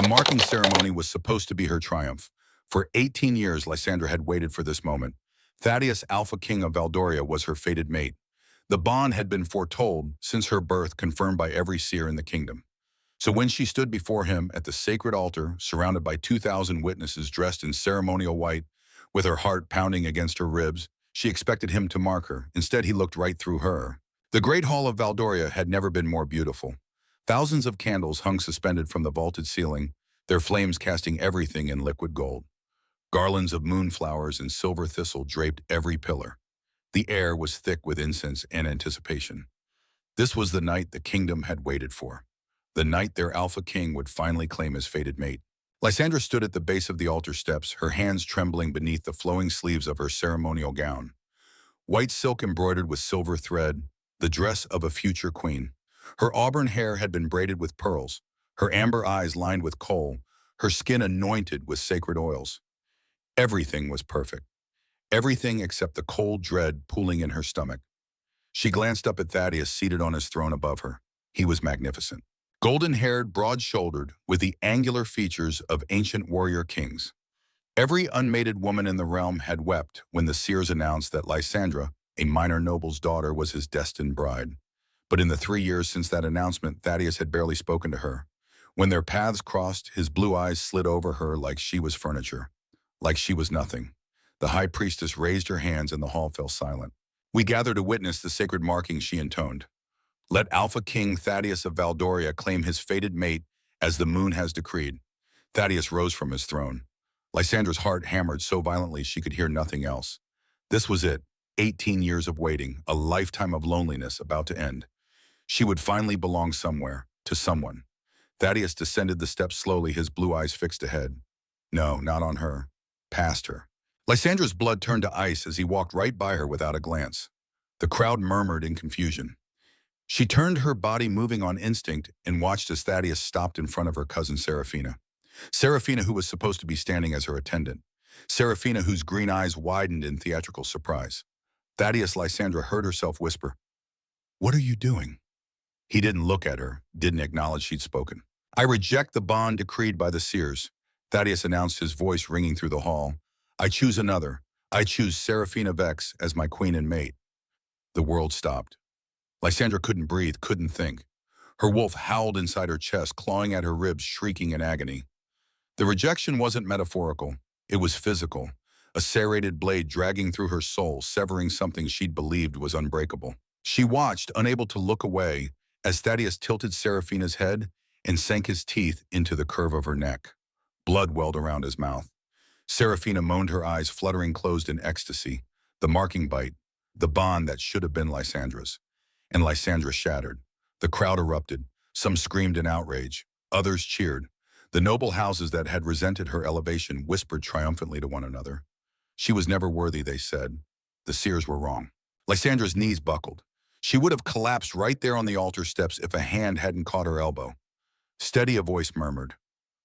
The marking ceremony was supposed to be her triumph. For 18 years, Lysandra had waited for this moment. Thaddeus, Alphaking of Valdoria, was her fated mate. The bond had been foretold since her birth, confirmed by every seer in the kingdom. So when she stood before him at the sacred altar, surrounded by 2,000 witnesses dressed in ceremonial white, with her heart pounding against her ribs, she expected him to mark her. Instead, he looked right through her. The great hall of Valdoria had never been more beautiful. Thousands of candles hung suspended from the vaulted ceiling, their flames casting everything in liquid gold. Garlands of moonflowers and silver thistle draped every pillar. The air was thick with incense and anticipation. This was the night the kingdom had waited for. The night their Alpha King would finally claim his fated mate. Lysandra stood at the base of the altar steps, her hands trembling beneath the flowing sleeves of her ceremonial gown. White silk embroidered with silver thread, the dress of a future queen. Her auburn hair had been braided with pearls, her amber eyes lined with kohl, her skin anointed with sacred oils. Everything was perfect. Everything except the cold dread pooling in her stomach. She glanced up at Thaddeus seated on his throne above her. He was magnificent. Golden-haired, broad-shouldered, with the angular features of ancient warrior kings. Every unmated woman in the realm had wept when the seers announced that Lysandra, a minor noble's daughter, was his destined bride. But in the 3 years since that announcement, Thaddeus had barely spoken to her. When their paths crossed, his blue eyes slid over her like she was furniture, like she was nothing. The high priestess raised her hands and the hall fell silent. "We gather to witness the sacred marking," she intoned. "Let Alpha King Thaddeus of Valdoria claim his fated mate as the moon has decreed." Thaddeus rose from his throne. Lysandra's heart hammered so violently she could hear nothing else. This was it, 18 years of waiting, a lifetime of loneliness about to end. She would finally belong somewhere, to someone. Thaddeus descended the steps slowly, his blue eyes fixed ahead. No, not on her. Past her. Lysandra's blood turned to ice as he walked right by her without a glance. The crowd murmured in confusion. She turned, her body moving on instinct, and watched as Thaddeus stopped in front of her cousin Seraphina. Seraphina, who was supposed to be standing as her attendant. Seraphina, whose green eyes widened in theatrical surprise. Thaddeus, Lysandra heard herself whisper, "What are you doing?" He didn't look at her, didn't acknowledge she'd spoken. "I reject the bond decreed by the seers," Thaddeus announced, his voice ringing through the hall. "I choose another. I choose Seraphina Vex as my queen and mate." The world stopped. Lysandra couldn't breathe, couldn't think. Her wolf howled inside her chest, clawing at her ribs, shrieking in agony. The rejection wasn't metaphorical. It was physical. A serrated blade dragging through her soul, severing something she'd believed was unbreakable. She watched, unable to look away, as Thaddeus tilted Seraphina's head and sank his teeth into the curve of her neck. Blood welled around his mouth. Seraphina moaned, her eyes fluttering closed in ecstasy. The marking bite, the bond that should have been Lysandra's. And Lysandra shattered. The crowd erupted. Some screamed in outrage. Others cheered. The noble houses that had resented her elevation whispered triumphantly to one another. She was never worthy, they said. The seers were wrong. Lysandra's knees buckled. She would have collapsed right there on the altar steps if a hand hadn't caught her elbow. Steady, a voice murmured.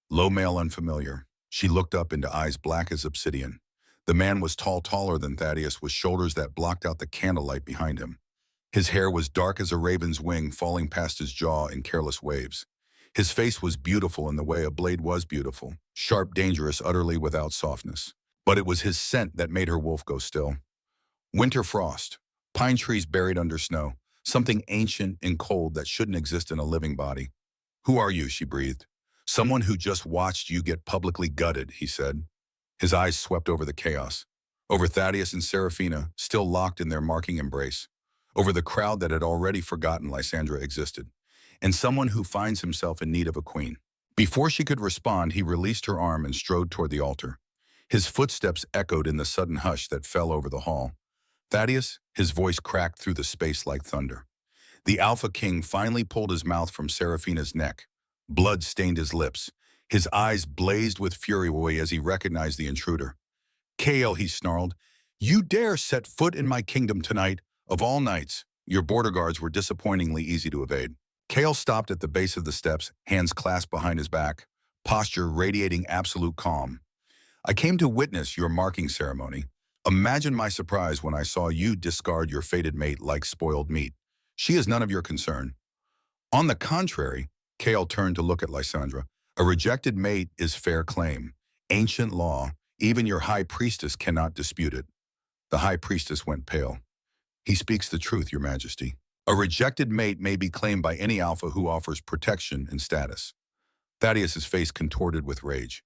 Low, male, unfamiliar. She looked up into eyes black as obsidian. The man was tall, taller than Thaddeus, with shoulders that blocked out the candlelight behind him. His hair was dark as a raven's wing, falling past his jaw in careless waves. His face was beautiful in the way a blade was beautiful, sharp, dangerous, utterly without softness. But it was his scent that made her wolf go still. Winter frost, pine trees buried under snow, something ancient and cold that shouldn't exist in a living body. "Who are you?" she breathed. "Someone who just watched you get publicly gutted," he said. His eyes swept over the chaos, over Thaddeus and Seraphina, still locked in their marking embrace, over the crowd that had already forgotten Lysandra existed, and someone who finds himself in need of a queen. Before she could respond, he released her arm and strode toward the altar. His footsteps echoed in the sudden hush that fell over the hall. "Thaddeus," his voice cracked through the space like thunder. The Alpha King finally pulled his mouth from Seraphina's neck. Blood stained his lips. His eyes blazed with fury as he recognized the intruder. "Kael," he snarled, "you dare set foot in my kingdom tonight, of all nights." Your border guards were disappointingly easy to evade. Kael stopped at the base of the steps, hands clasped behind his back, posture radiating absolute calm. "I came to witness your marking ceremony. Imagine my surprise when I saw you discard your fated mate like spoiled meat. She is none of your concern." "On the contrary," Kael turned to look at Lysandra, A rejected mate is fair claim. Ancient law, even your high priestess cannot dispute it. The high priestess went pale. He speaks the truth, your majesty. A rejected mate may be claimed by any alpha who offers protection and status. Thaddeus's face contorted with rage.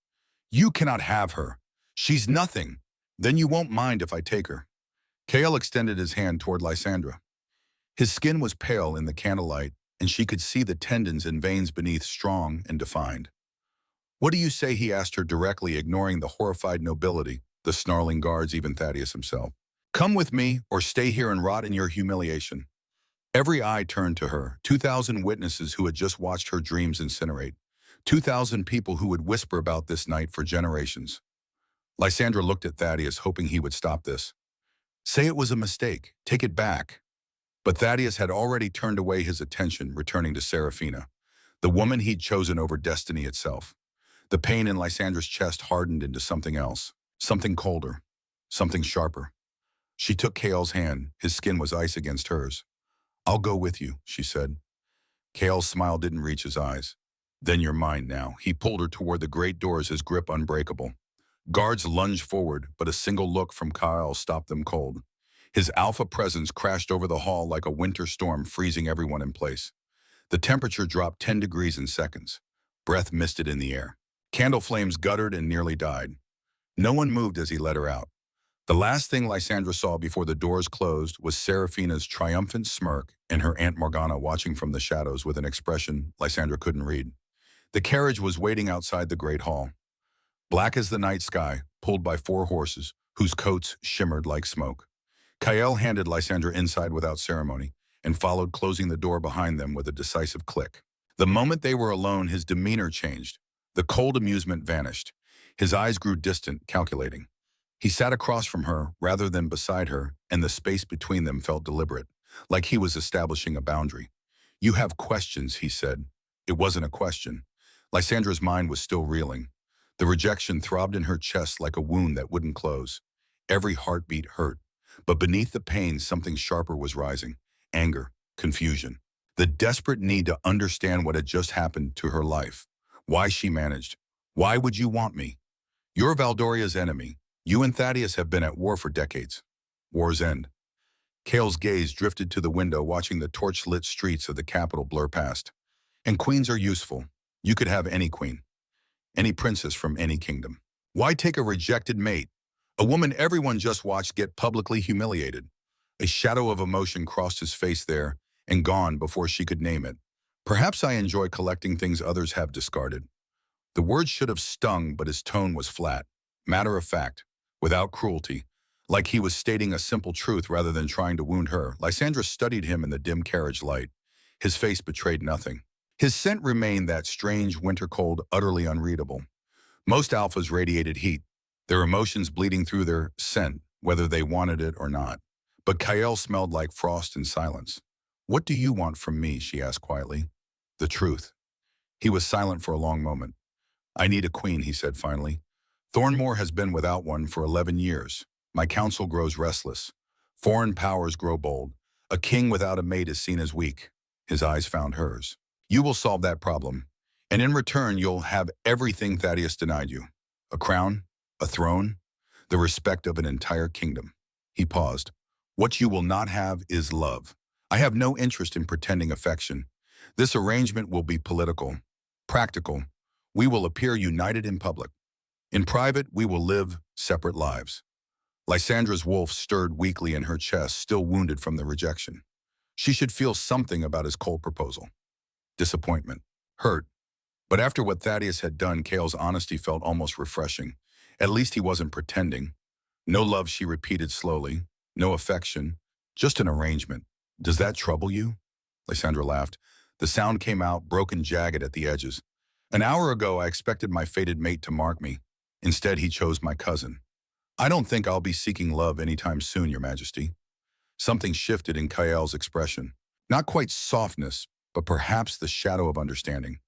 You cannot have her. She's nothing. Then you won't mind if I take her. Kael extended his hand toward Lysandra. His skin was pale in the candlelight, and she could see the tendons and veins beneath strong and defined. What do you say, he asked her directly, ignoring the horrified nobility, the snarling guards, even Thaddeus himself. Come with me, or stay here and rot in your humiliation. Every eye turned to her, 2,000 witnesses who had just watched her dreams incinerate, 2,000 people who would whisper about this night for generations. Lysandra looked at Thaddeus, hoping he would stop this. Say it was a mistake, take it back. But Thaddeus had already turned away his attention, returning to Seraphina, the woman he'd chosen over destiny itself. The pain in Lysandra's chest hardened into something else, something colder, something sharper. She took Kael's hand. His skin was ice against hers. I'll go with you, she said. Kael's smile didn't reach his eyes. Then you're mine now. He pulled her toward the great doors, his grip unbreakable. Guards lunged forward, but a single look from Kael stopped them cold. His alpha presence crashed over the hall like a winter storm, freezing everyone in place. The temperature dropped 10 degrees in seconds. Breath misted in the air. Candle flames guttered and nearly died. No one moved as he led her out. The last thing Lysandra saw before the doors closed was Seraphina's triumphant smirk and her Aunt Morgana watching from the shadows with an expression Lysandra couldn't read. The carriage was waiting outside the great hall. Black as the night sky, pulled by 4 horses, whose coats shimmered like smoke. Kael handed Lysandra inside without ceremony and followed, closing the door behind them with a decisive click. The moment they were alone, his demeanor changed. The cold amusement vanished. His eyes grew distant, calculating. He sat across from her rather than beside her, and the space between them felt deliberate, like he was establishing a boundary. You have questions, he said. It wasn't a question. Lysandra's mind was still reeling. The rejection throbbed in her chest like a wound that wouldn't close. Every heartbeat hurt, but beneath the pain something sharper was rising. Anger, confusion. The desperate need to understand what had just happened to her life. Why she managed. Why would you want me? You're Valdoria's enemy. You and Thaddeus have been at war for decades. War's end. Kael's gaze drifted to the window, watching the torch-lit streets of the capital blur past. And queens are useful. You could have any queen. Any princess from any kingdom. Why take a rejected mate? A woman everyone just watched get publicly humiliated. A shadow of emotion crossed his face there and gone before she could name it. Perhaps I enjoy collecting things others have discarded. The words should have stung, but his tone was flat, matter of fact, without cruelty, like he was stating a simple truth rather than trying to wound her. Lysandra studied him in the dim carriage light. His face betrayed nothing. His scent remained that strange winter cold, utterly unreadable. Most alphas radiated heat, their emotions bleeding through their scent, whether they wanted it or not. But Kael smelled like frost and silence. What do you want from me? She asked quietly. The truth. He was silent for a long moment. I need a queen, he said finally. Thornmore has been without one for 11 years. My council grows restless. Foreign powers grow bold. A king without a mate is seen as weak. His eyes found hers. You will solve that problem, and in return you'll have everything Thaddeus denied you. A crown, a throne, the respect of an entire kingdom. He paused. What you will not have is love. I have no interest in pretending affection. This arrangement will be political, practical. We will appear united in public. In private, we will live separate lives. Lysandra's wolf stirred weakly in her chest, still wounded from the rejection. She should feel something about his cold proposal. Disappointment, hurt. But after what Thaddeus had done, Kael's honesty felt almost refreshing. At least he wasn't pretending. No love, she repeated slowly. No affection, just an arrangement. Does that trouble you? Lysandra laughed. The sound came out, broken, jagged at the edges. An hour ago, I expected my fated mate to mark me. Instead, he chose my cousin. I don't think I'll be seeking love anytime soon, Your Majesty. Something shifted in Kael's expression. Not quite softness, but perhaps the shadow of understanding.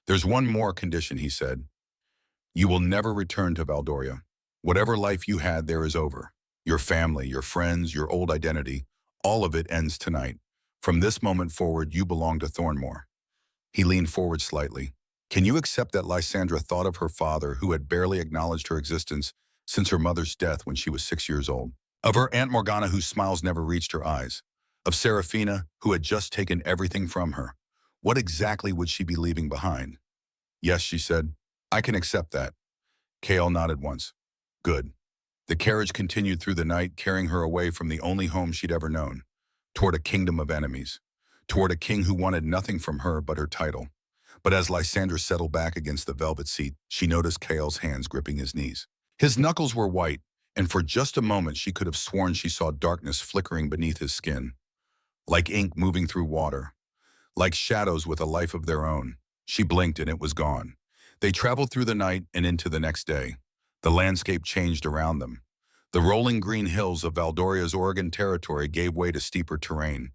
There's one more condition, he said. You will never return to Valdoria. Whatever life you had there is over. Your family, your friends, your old identity, all of it ends tonight. From this moment forward, you belong to Thornmore. He leaned forward slightly. Can you accept that Lysandra thought of her father, who had barely acknowledged her existence since her mother's death when she was 6 years old? Of her Aunt Morgana, whose smiles never reached her eyes? Of Serafina, who had just taken everything from her? What exactly would she be leaving behind? Yes, she said. I can accept that. Kale nodded once. Good. The carriage continued through the night, carrying her away from the only home she'd ever known, toward a kingdom of enemies, toward a king who wanted nothing from her but her title. But as Lysandra settled back against the velvet seat, she noticed Kale's hands gripping his knees. His knuckles were white, and for just a moment she could have sworn she saw darkness flickering beneath his skin, like ink moving through water, like shadows with a life of their own. She blinked and it was gone. They traveled through the night and into the next day. The landscape changed around them. The rolling green hills of Valdoria's Oregon territory gave way to steeper terrain.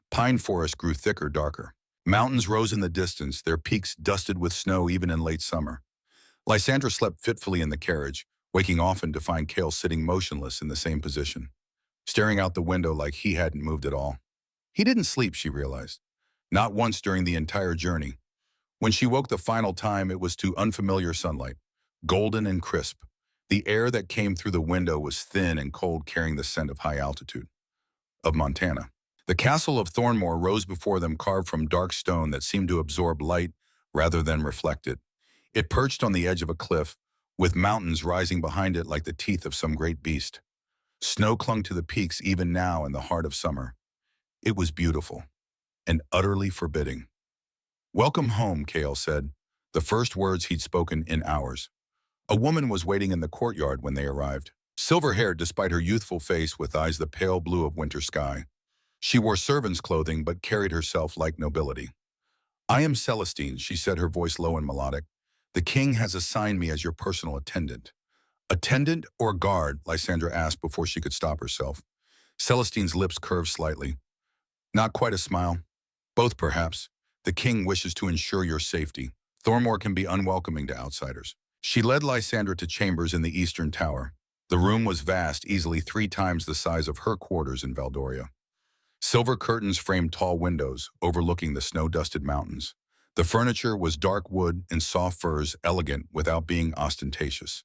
Pine forest grew thicker, darker. Mountains rose in the distance, their peaks dusted with snow even in late summer. Lysandra slept fitfully in the carriage, waking often to find Kale sitting motionless in the same position, staring out the window like he hadn't moved at all. He didn't sleep, she realized. Not once during the entire journey. When she woke the final time, it was to unfamiliar sunlight, golden and crisp. The air that came through the window was thin and cold, carrying the scent of high altitude, of Montana. The castle of Thornmore rose before them, carved from dark stone that seemed to absorb light rather than reflect it. It perched on the edge of a cliff, with mountains rising behind it like the teeth of some great beast. Snow clung to the peaks even now in the heart of summer. It was beautiful and utterly forbidding. Welcome home, Kale said, the first words he'd spoken in hours. A woman was waiting in the courtyard when they arrived, silver-haired despite her youthful face, with eyes the pale blue of winter sky. She wore servant's clothing but carried herself like nobility. I am Celestine, she said, her voice low and melodic. The king has assigned me as your personal attendant. Attendant or guard? Lysandra asked before she could stop herself. Celestine's lips curved slightly. Not quite a smile. Both, perhaps. The king wishes to ensure your safety. Thornmore can be unwelcoming to outsiders. She led Lysandra to chambers in the eastern tower. The room was vast, easily 3 times the size of her quarters in Valdoria. Silver curtains framed tall windows, overlooking the snow-dusted mountains. The furniture was dark wood and soft furs, elegant without being ostentatious.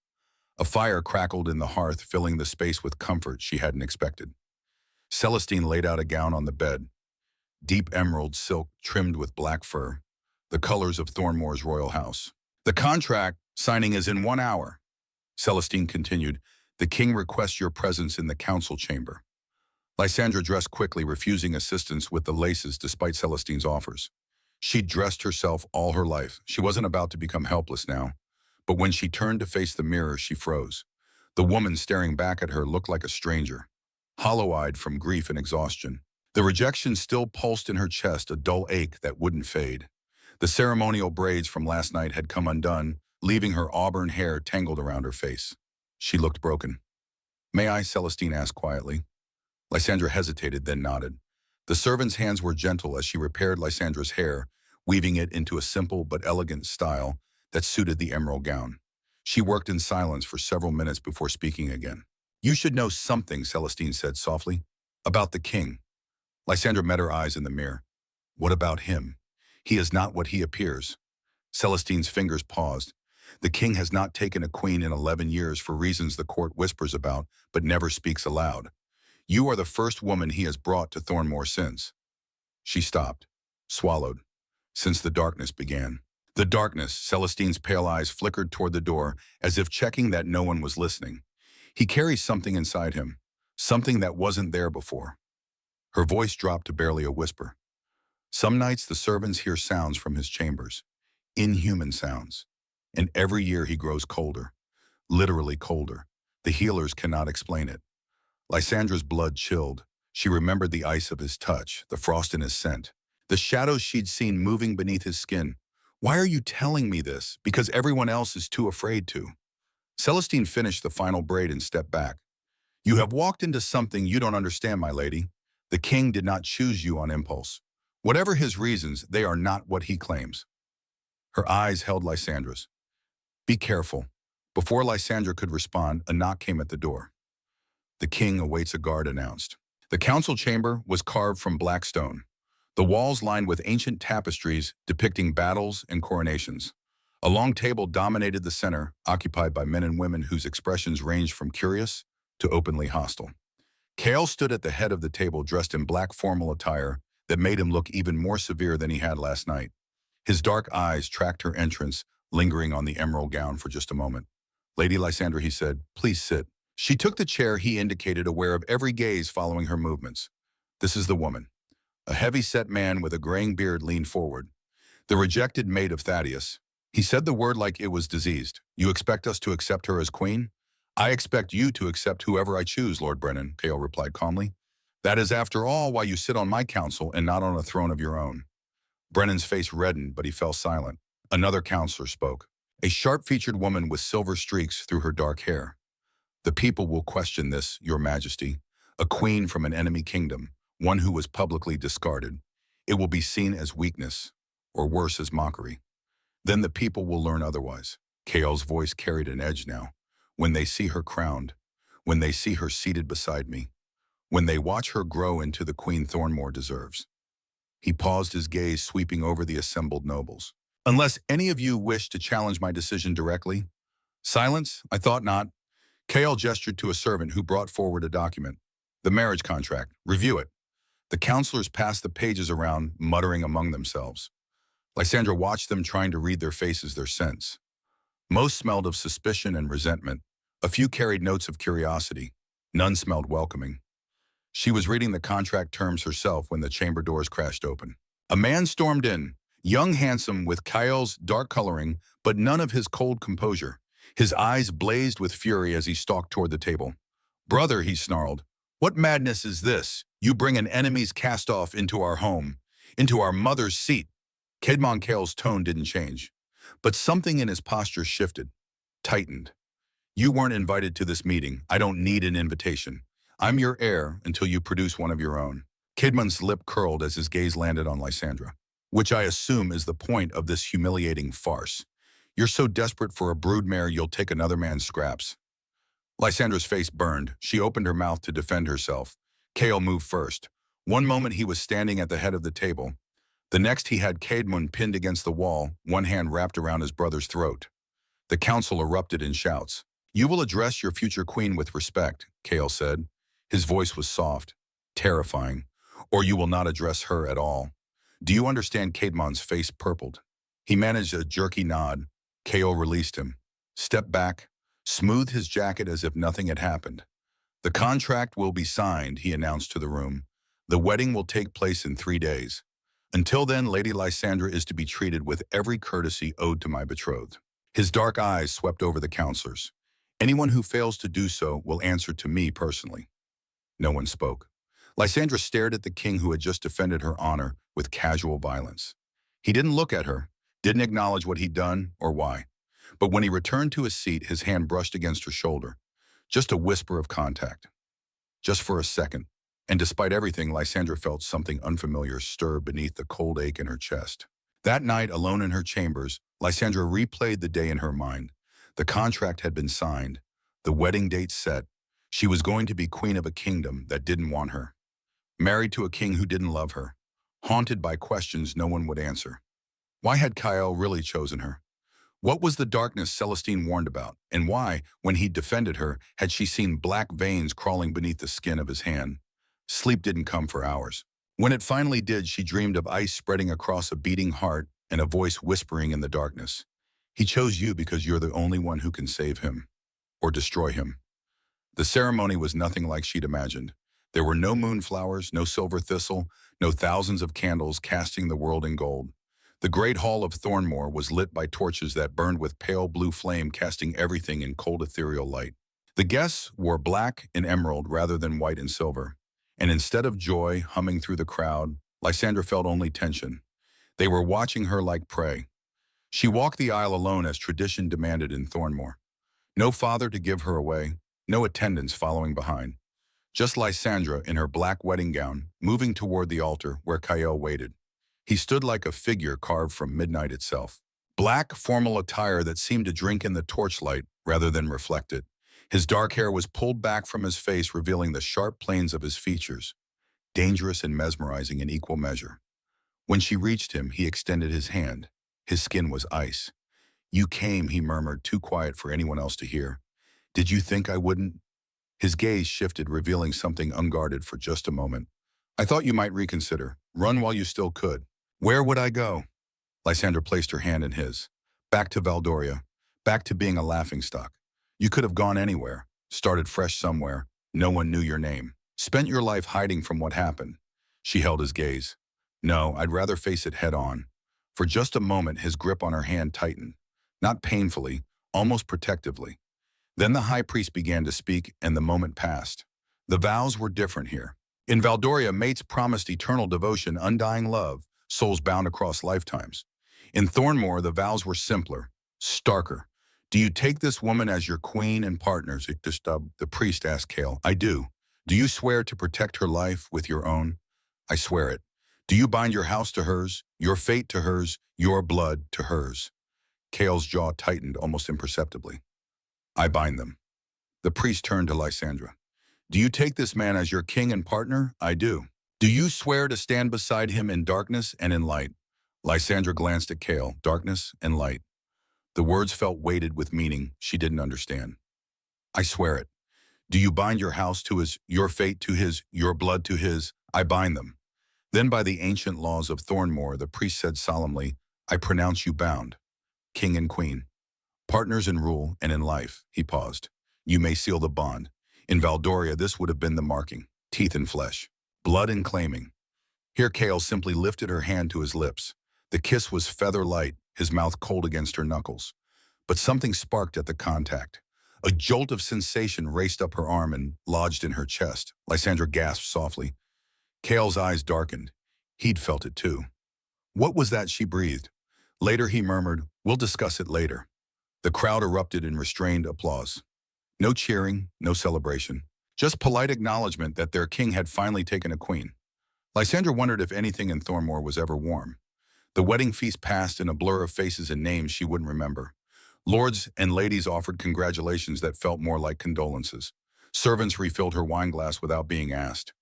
A fire crackled in the hearth, filling the space with comfort she hadn't expected. Celestine laid out a gown on the bed, deep emerald silk trimmed with black fur, the colors of Thornmore's royal house. The contract signing is in 1 hour. Celestine continued. The king requests your presence in the council chamber. Lysandra dressed quickly, refusing assistance with the laces despite Celestine's offers. She'd dressed herself all her life. She wasn't about to become helpless now. But when she turned to face the mirror, she froze. The woman staring back at her looked like a stranger, hollow-eyed from grief and exhaustion. The rejection still pulsed in her chest, a dull ache that wouldn't fade. The ceremonial braids from last night had come undone, leaving her auburn hair tangled around her face. She looked broken. May I? Celestine asked quietly. Lysandra hesitated, then nodded. The servant's hands were gentle as she repaired Lysandra's hair, weaving it into a simple but elegant style that suited the emerald gown. She worked in silence for several minutes before speaking again. You should know something, Celestine said softly. About the king. Lysandra met her eyes in the mirror. What about him? He is not what he appears. Celestine's fingers paused. The king has not taken a queen in 11 years for reasons the court whispers about, but never speaks aloud. You are the first woman he has brought to Thornmore since. She stopped, swallowed, since the darkness began. The darkness, Celestine's pale eyes flickered toward the door, as if checking that no one was listening. He carries something inside him, something that wasn't there before. Her voice dropped to barely a whisper. Some nights the servants hear sounds from his chambers, inhuman sounds. And every year he grows colder, literally colder. The healers cannot explain it. Lysandra's blood chilled. She remembered the ice of his touch, the frost in his scent, the shadows she'd seen moving beneath his skin. Why are you telling me this? Because everyone else is too afraid to. Celestine finished the final braid and stepped back. You have walked into something you don't understand, my lady. The king did not choose you on impulse. Whatever his reasons, they are not what he claims. Her eyes held Lysandra's. Be careful. Before Lysandra could respond, a knock came at the door. The king awaits, a guard announced. The council chamber was carved from black stone, the walls lined with ancient tapestries depicting battles and coronations. A long table dominated the center, occupied by men and women whose expressions ranged from curious to openly hostile. Kale stood at the head of the table dressed in black formal attire that made him look even more severe than he had last night. His dark eyes tracked her entrance, lingering on the emerald gown for just a moment. "Lady Lysandra," he said, "please sit." She took the chair he indicated, aware of every gaze following her movements. "This is the woman." A heavy-set man with a graying beard leaned forward. "The rejected mate of Thaddeus." He said the word like it was diseased. "You expect us to accept her as queen?" "I expect you to accept whoever I choose, Lord Brennan," Kale replied calmly. "That is, after all, why you sit on my council and not on a throne of your own." Brennan's face reddened, but he fell silent. Another counselor spoke, a sharp-featured woman with silver streaks through her dark hair. "The people will question this, Your Majesty. A queen from an enemy kingdom, one who was publicly discarded. It will be seen as weakness, or worse, as mockery. Then the people will learn otherwise." Kale's voice carried an edge now. "When they see her crowned, when they see her seated beside me, when they watch her grow into the Queen Thornmore deserves." He paused, his gaze sweeping over the assembled nobles. "Unless any of you wish to challenge my decision directly?" "Silence? I thought not." Kale gestured to a servant who brought forward a document. "The marriage contract. Review it." The counselors passed the pages around, muttering among themselves. Lysandra watched them, trying to read their faces, their sense. Most smelled of suspicion and resentment. A few carried notes of curiosity. None smelled welcoming. She was reading the contract terms herself when the chamber doors crashed open. A man stormed in, young, handsome, with Kyle's dark coloring, but none of his cold composure. His eyes blazed with fury as he stalked toward the table. "Brother," he snarled, "what madness is this? You bring an enemy's cast-off into our home, into our mother's seat." Kedmon Kale's tone didn't change, but something in his posture shifted, tightened. "You weren't invited to this meeting. I don't need an invitation. I'm your heir until you produce one of your own." Kidman's lip curled as his gaze landed on Lysandra. "Which I assume is the point of this humiliating farce. You're so desperate for a broodmare you'll take another man's scraps." Lysandra's face burned. She opened her mouth to defend herself. Kale moved first. One moment he was standing at the head of the table. The next he had Caedmon pinned against the wall, one hand wrapped around his brother's throat. The council erupted in shouts. "You will address your future queen with respect," Kale said. His voice was soft, terrifying. "Or you will not address her at all. Do you understand?" Caedmon's face purpled. He managed a jerky nod. Kale released him, stepped back, smoothed his jacket as if nothing had happened. "The contract will be signed," he announced to the room. "The wedding will take place in 3 days. Until then, Lady Lysandra is to be treated with every courtesy owed to my betrothed." His dark eyes swept over the counselors. "Anyone who fails to do so will answer to me personally." No one spoke. Lysandra stared at the king who had just defended her honor with casual violence. He didn't look at her, didn't acknowledge what he'd done or why. But when he returned to his seat, his hand brushed against her shoulder. Just a whisper of contact. Just for a second. And despite everything, Lysandra felt something unfamiliar stir beneath the cold ache in her chest. That night, alone in her chambers, Lysandra replayed the day in her mind. The contract had been signed, the wedding date set. She was going to be queen of a kingdom that didn't want her. Married to a king who didn't love her. Haunted by questions no one would answer. Why had Kyle really chosen her? What was the darkness Celestine warned about? And why, when he defended her, had she seen black veins crawling beneath the skin of his hand? Sleep didn't come for hours. When it finally did, she dreamed of ice spreading across a beating heart and a voice whispering in the darkness. "He chose you because you're the only one who can save him. Or destroy him." The ceremony was nothing like she'd imagined. There were no moonflowers, no silver thistle, no thousands of candles casting the world in gold. The great hall of Thornmore was lit by torches that burned with pale blue flame, casting everything in cold ethereal light. The guests wore black and emerald rather than white and silver. And instead of joy humming through the crowd, Lysandra felt only tension. They were watching her like prey. She walked the aisle alone as tradition demanded in Thornmore. No father to give her away, no attendants following behind. Just Lysandra in her black wedding gown, moving toward the altar where Kyle waited. He stood like a figure carved from midnight itself. Black, formal attire that seemed to drink in the torchlight rather than reflect it. His dark hair was pulled back from his face, revealing the sharp planes of his features, dangerous and mesmerizing in equal measure. When she reached him, he extended his hand. His skin was ice. You came, he murmured, too quiet for anyone else to hear. Did you think I wouldn't? His gaze shifted, revealing something unguarded for just a moment. I thought you might reconsider. Run while you still could. Where would I go? Lysandra placed her hand in his. Back to Valdoria. Back to being a laughingstock. You could have gone anywhere. Started fresh somewhere. No one knew your name. Spent your life hiding from what happened. She held his gaze. No, I'd rather face it head on. For just a moment, his grip on her hand tightened. Not painfully, almost protectively. Then the high priest began to speak, and the moment passed. The vows were different here. In Valdoria, mates promised eternal devotion, undying love, souls bound across lifetimes. In Thornmore, the vows were simpler, starker. Do you take this woman as your queen and partners? The priest asked Kale. I do. Do you swear to protect her life with your own? I swear it. Do you bind your house to hers, your fate to hers, your blood to hers? Kale's jaw tightened almost imperceptibly. I bind them. The priest turned to Lysandra. Do you take this man as your king and partner? I do. Do you swear to stand beside him in darkness and in light? Lysandra glanced at Kale. Darkness and light. The words felt weighted with meaning she didn't understand. I swear it. Do you bind your house to his, your fate to his, your blood to his? I bind them. Then by the ancient laws of Thornmore, the priest said solemnly, I pronounce you bound. King and queen. Partners in rule and in life. He paused. You may seal the bond. In Valdoria, this would have been the marking. Teeth and flesh. Blood and claiming. Here Kale simply lifted her hand to his lips. The kiss was feather light, his mouth cold against her knuckles. But something sparked at the contact. A jolt of sensation raced up her arm and lodged in her chest. Lysandra gasped softly. Kale's eyes darkened. He'd felt it too. What was that? She breathed. Later he murmured, we'll discuss it later. The crowd erupted in restrained applause. No cheering, no celebration. Just polite acknowledgement that their king had finally taken a queen. Lysandra wondered if anything in Thornmore was ever warm. The wedding feast passed in a blur of faces and names she wouldn't remember. Lords and ladies offered congratulations that felt more like condolences. Servants refilled her wineglass without being asked.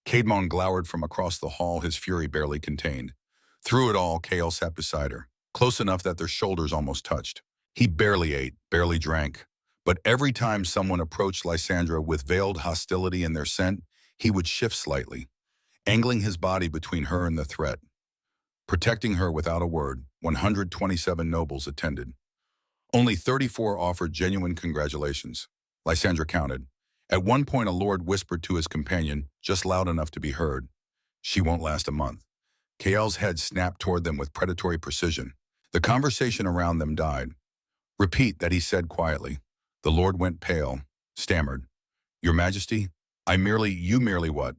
Caedmon glowered from across the hall, his fury barely contained. Through it all, Kale sat beside her, close enough that their shoulders almost touched. He barely ate, barely drank. But every time someone approached Lysandra with veiled hostility in their scent, he would shift slightly, angling his body between her and the threat. Protecting her without a word, 127 nobles attended. Only 34 offered genuine congratulations. Lysandra counted. At one point, a lord whispered to his companion, just loud enough to be heard, she won't last a month. Kael's head snapped toward them with predatory precision. The conversation around them died. Repeat that, he said quietly. The lord went pale, stammered. Your Majesty, you merely what?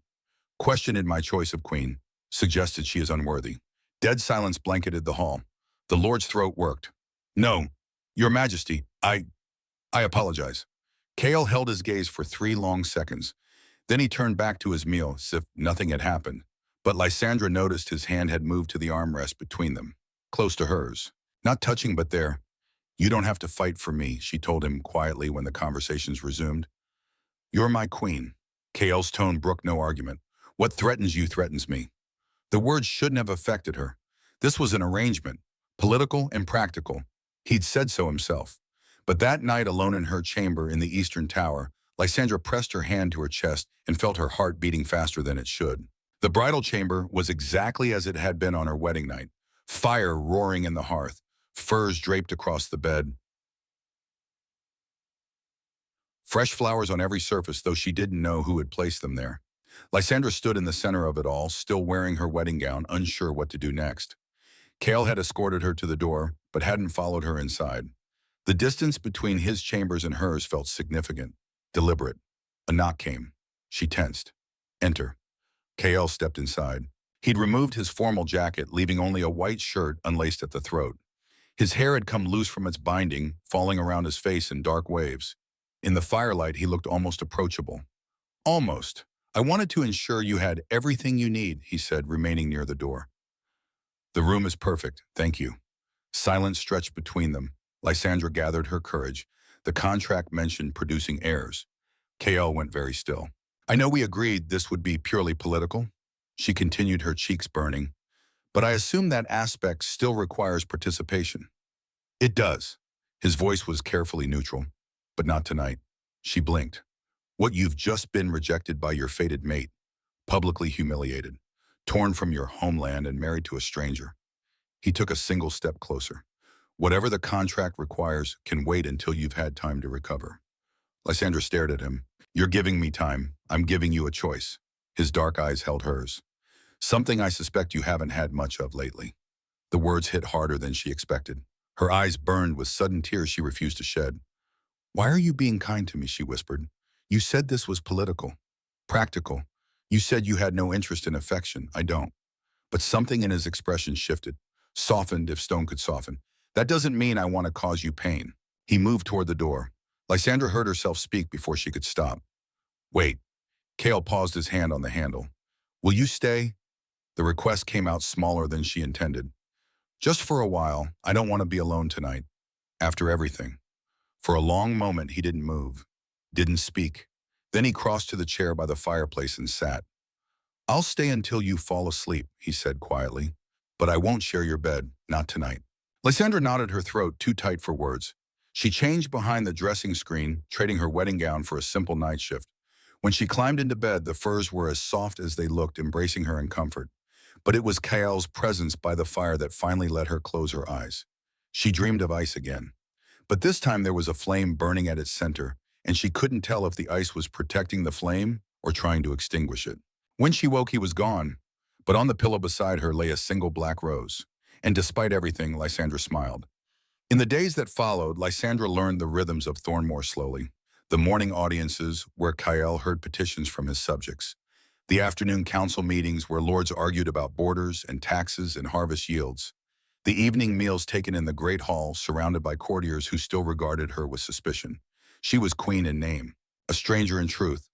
Questioned my choice of queen, suggested she is unworthy. Dead silence blanketed the hall. The lord's throat worked. No, Your Majesty, I apologize. Kale held his gaze for 3 long seconds. Then he turned back to his meal as if nothing had happened. But Lysandra noticed his hand had moved to the armrest between them, close to hers. Not touching, but there. You don't have to fight for me, she told him quietly when the conversations resumed. You're my queen. Kale's tone brooked no argument. What threatens you threatens me. The words shouldn't have affected her. This was an arrangement, political and practical. He'd said so himself. But that night alone in her chamber in the Eastern Tower, Lysandra pressed her hand to her chest and felt her heart beating faster than it should. The bridal chamber was exactly as it had been on her wedding night. Fire roaring in the hearth, furs draped across the bed. Fresh flowers on every surface, though she didn't know who had placed them there. Lysandra stood in the center of it all, still wearing her wedding gown, unsure what to do next. Kale had escorted her to the door, but hadn't followed her inside. The distance between his chambers and hers felt significant, deliberate. A knock came. She tensed. Enter. Kale stepped inside. He'd removed his formal jacket, leaving only a white shirt unlaced at the throat. His hair had come loose from its binding, falling around his face in dark waves. In the firelight, he looked almost approachable. Almost. I wanted to ensure you had everything you need, he said, remaining near the door. The room is perfect, thank you. Silence stretched between them. Lysandra gathered her courage. The contract mentioned producing heirs. Kale went very still. I know we agreed this would be purely political. She continued, her cheeks burning. But I assume that aspect still requires participation. It does. His voice was carefully neutral. But not tonight. She blinked. What, you've just been rejected by your fated mate, publicly humiliated, torn from your homeland and married to a stranger. He took a single step closer. Whatever the contract requires can wait until you've had time to recover. Lysandra stared at him. You're giving me time. I'm giving you a choice. His dark eyes held hers. Something I suspect you haven't had much of lately. The words hit harder than she expected. Her eyes burned with sudden tears she refused to shed. Why are you being kind to me, she whispered. You said this was political, practical. You said you had no interest in affection. I don't. But something in his expression shifted, softened if stone could soften. That doesn't mean I want to cause you pain. He moved toward the door. Lysandra heard herself speak before she could stop. Wait. Cale paused his hand on the handle. Will you stay? The request came out smaller than she intended. Just for a while. I don't want to be alone tonight. After everything. For a long moment he didn't move, didn't speak. Then he crossed to the chair by the fireplace and sat. I'll stay until you fall asleep, he said quietly. But I won't share your bed, not tonight. Lysandra nodded, her throat too tight for words. She changed behind the dressing screen, trading her wedding gown for a simple night shift. When she climbed into bed, the furs were as soft as they looked, embracing her in comfort. But it was Kael's presence by the fire that finally let her close her eyes. She dreamed of ice again. But this time there was a flame burning at its center, and she couldn't tell if the ice was protecting the flame or trying to extinguish it. When she woke, he was gone, but on the pillow beside her lay a single black rose. And despite everything, Lysandra smiled. In the days that followed, Lysandra learned the rhythms of Thornmore slowly. The morning audiences, where Kael heard petitions from his subjects. The afternoon council meetings, where lords argued about borders and taxes and harvest yields. The evening meals taken in the great hall, surrounded by courtiers who still regarded her with suspicion. She was queen in name, a stranger in truth.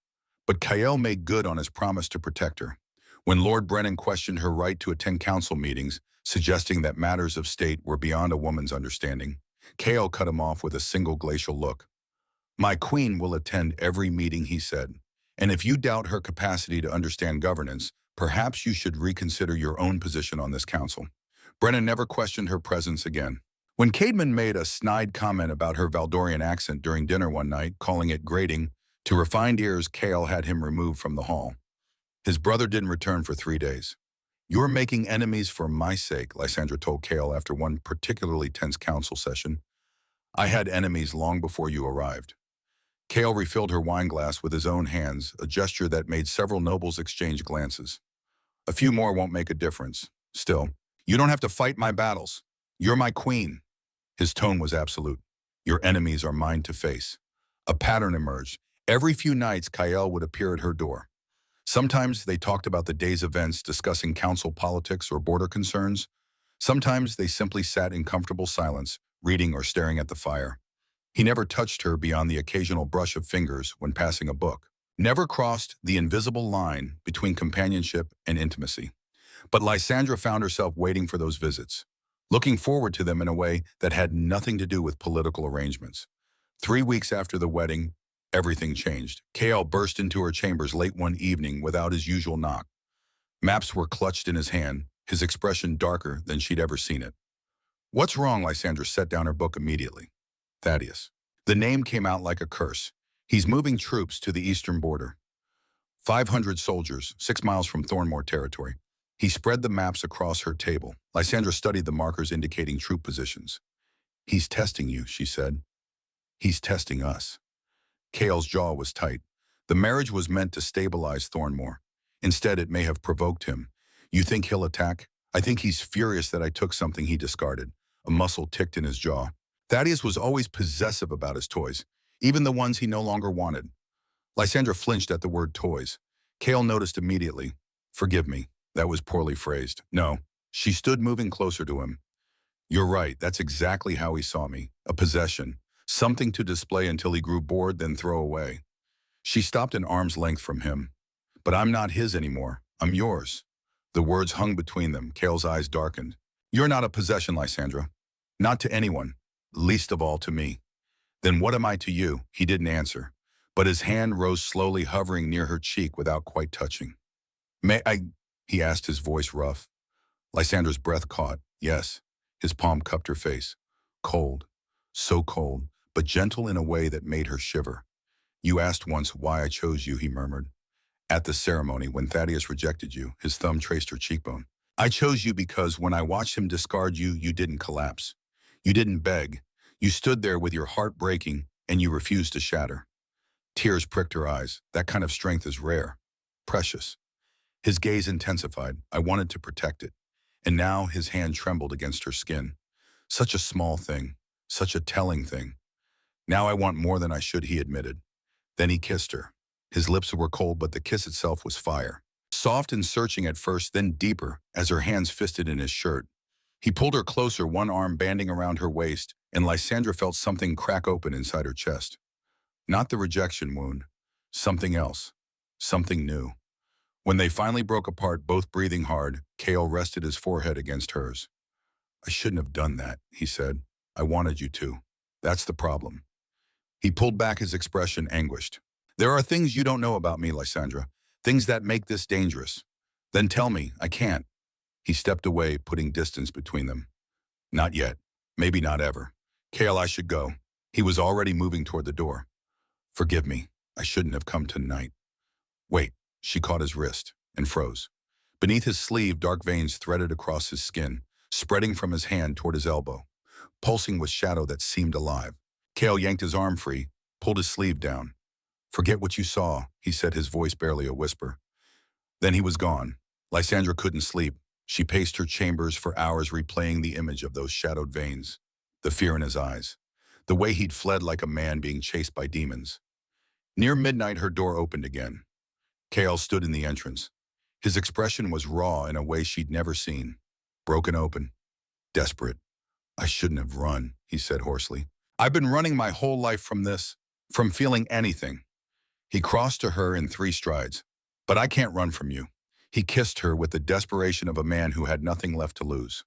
But Kael made good on his promise to protect her. When Lord Brennan questioned her right to attend council meetings, suggesting that matters of state were beyond a woman's understanding, Kael cut him off with a single glacial look. My queen will attend every meeting, he said. And if you doubt her capacity to understand governance, perhaps you should reconsider your own position on this council. Brennan never questioned her presence again. When Caedmon made a snide comment about her Valdorian accent during dinner one night, calling it grating, to refined ears, Kael had him removed from the hall. His brother didn't return for 3 days. You're making enemies for my sake, Lysandra told Kael after one particularly tense council session. I had enemies long before you arrived. Kael refilled her wine glass with his own hands, a gesture that made several nobles exchange glances. A few more won't make a difference. Still, you don't have to fight my battles. You're my queen. His tone was absolute. Your enemies are mine to face. A pattern emerged. Every few nights, Kael would appear at her door. Sometimes they talked about the day's events, discussing council politics or border concerns. Sometimes they simply sat in comfortable silence, reading or staring at the fire. He never touched her beyond the occasional brush of fingers when passing a book. Never crossed the invisible line between companionship and intimacy. But Lysandra found herself waiting for those visits, looking forward to them in a way that had nothing to do with political arrangements. 3 weeks after the wedding, everything changed. Kael burst into her chambers late one evening without his usual knock. Maps were clutched in his hand, his expression darker than she'd ever seen it. What's wrong? Lysandra set down her book immediately. Thaddeus. The name came out like a curse. He's moving troops to the eastern border. 500 soldiers, 6 miles from Thornmore territory. He spread the maps across her table. Lysandra studied the markers indicating troop positions. He's testing you, she said. He's testing us. Kael's jaw was tight. The marriage was meant to stabilize Thornmore. Instead, it may have provoked him. You think he'll attack? I think he's furious that I took something he discarded. A muscle ticked in his jaw. Thaddeus was always possessive about his toys, even the ones he no longer wanted. Lysandra flinched at the word toys. Kael noticed immediately. Forgive me. That was poorly phrased. No. She stood moving closer to him. You're right. That's exactly how he saw me. A possession. Something to display until he grew bored, then throw away. She stopped an arm's length from him. But I'm not his anymore. I'm yours. The words hung between them. Kael's eyes darkened. You're not a possession, Lysandra. Not to anyone. Least of all to me. Then what am I to you? He didn't answer. But his hand rose slowly, hovering near her cheek without quite touching. May I? He asked, his voice rough. Lysandra's breath caught. Yes. His palm cupped her face. Cold. so cold, but gentle in a way that made her shiver. You asked once why I chose you, he murmured. At the ceremony, when Thaddeus rejected you, his thumb traced her cheekbone. I chose you because when I watched him discard you, you didn't collapse. You didn't beg. You stood there with your heart breaking, and you refused to shatter. Tears pricked her eyes. That kind of strength is rare. Precious. His gaze intensified. I wanted to protect it. And now his hand trembled against her skin. Such a small thing. Such a telling thing. Now I want more than I should, he admitted. Then he kissed her. His lips were cold, but the kiss itself was fire. Soft and searching at first, then deeper, as her hands fisted in his shirt. He pulled her closer, one arm banding around her waist, and Lysandra felt something crack open inside her chest. Not the rejection wound. Something else. Something new. When they finally broke apart, both breathing hard, Cale rested his forehead against hers. I shouldn't have done that, he said. I wanted you to. That's the problem. He pulled back, his expression anguished. There are things you don't know about me, Lysandra. Things that make this dangerous. Then tell me, I can't. He stepped away, putting distance between them. Not yet. Maybe not ever. Cale, I should go. He was already moving toward the door. Forgive me. I shouldn't have come tonight. Wait. She caught his wrist and froze. Beneath his sleeve, dark veins threaded across his skin, spreading from his hand toward his elbow, pulsing with shadow that seemed alive. Cale yanked his arm free, pulled his sleeve down. Forget what you saw, he said, his voice barely a whisper. Then he was gone. Lysandra couldn't sleep. She paced her chambers for hours, replaying the image of those shadowed veins, the fear in his eyes, the way he'd fled like a man being chased by demons. Near midnight, her door opened again. Cale stood in the entrance. His expression was raw in a way she'd never seen. Broken open. Desperate. I shouldn't have run, he said hoarsely. I've been running my whole life from this, from feeling anything. He crossed to her in 3 strides. But I can't run from you. He kissed her with the desperation of a man who had nothing left to lose.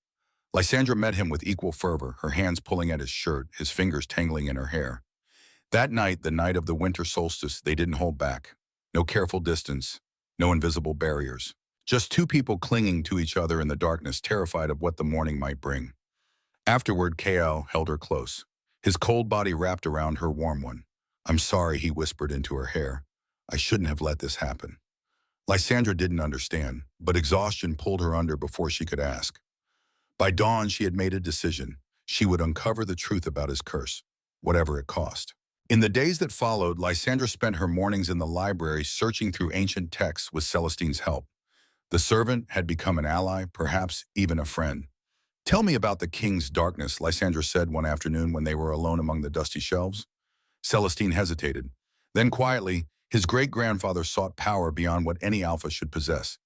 Lysandra met him with equal fervor, her hands pulling at his shirt, his fingers tangling in her hair. That night, the night of the winter solstice, they didn't hold back. No careful distance, no invisible barriers. Just 2 people clinging to each other in the darkness, terrified of what the morning might bring. Afterward, Cale held her close, his cold body wrapped around her warm one. I'm sorry, he whispered into her hair. I shouldn't have let this happen. Lysandra didn't understand, but exhaustion pulled her under before she could ask. By dawn, she had made a decision. She would uncover the truth about his curse, whatever it cost. In the days that followed, Lysandra spent her mornings in the library searching through ancient texts with Celestine's help. The servant had become an ally, perhaps even a friend. Tell me about the king's darkness, Lysandra said one afternoon when they were alone among the dusty shelves. Celestine hesitated. Then quietly, his great-grandfather sought power beyond what any alpha should possess.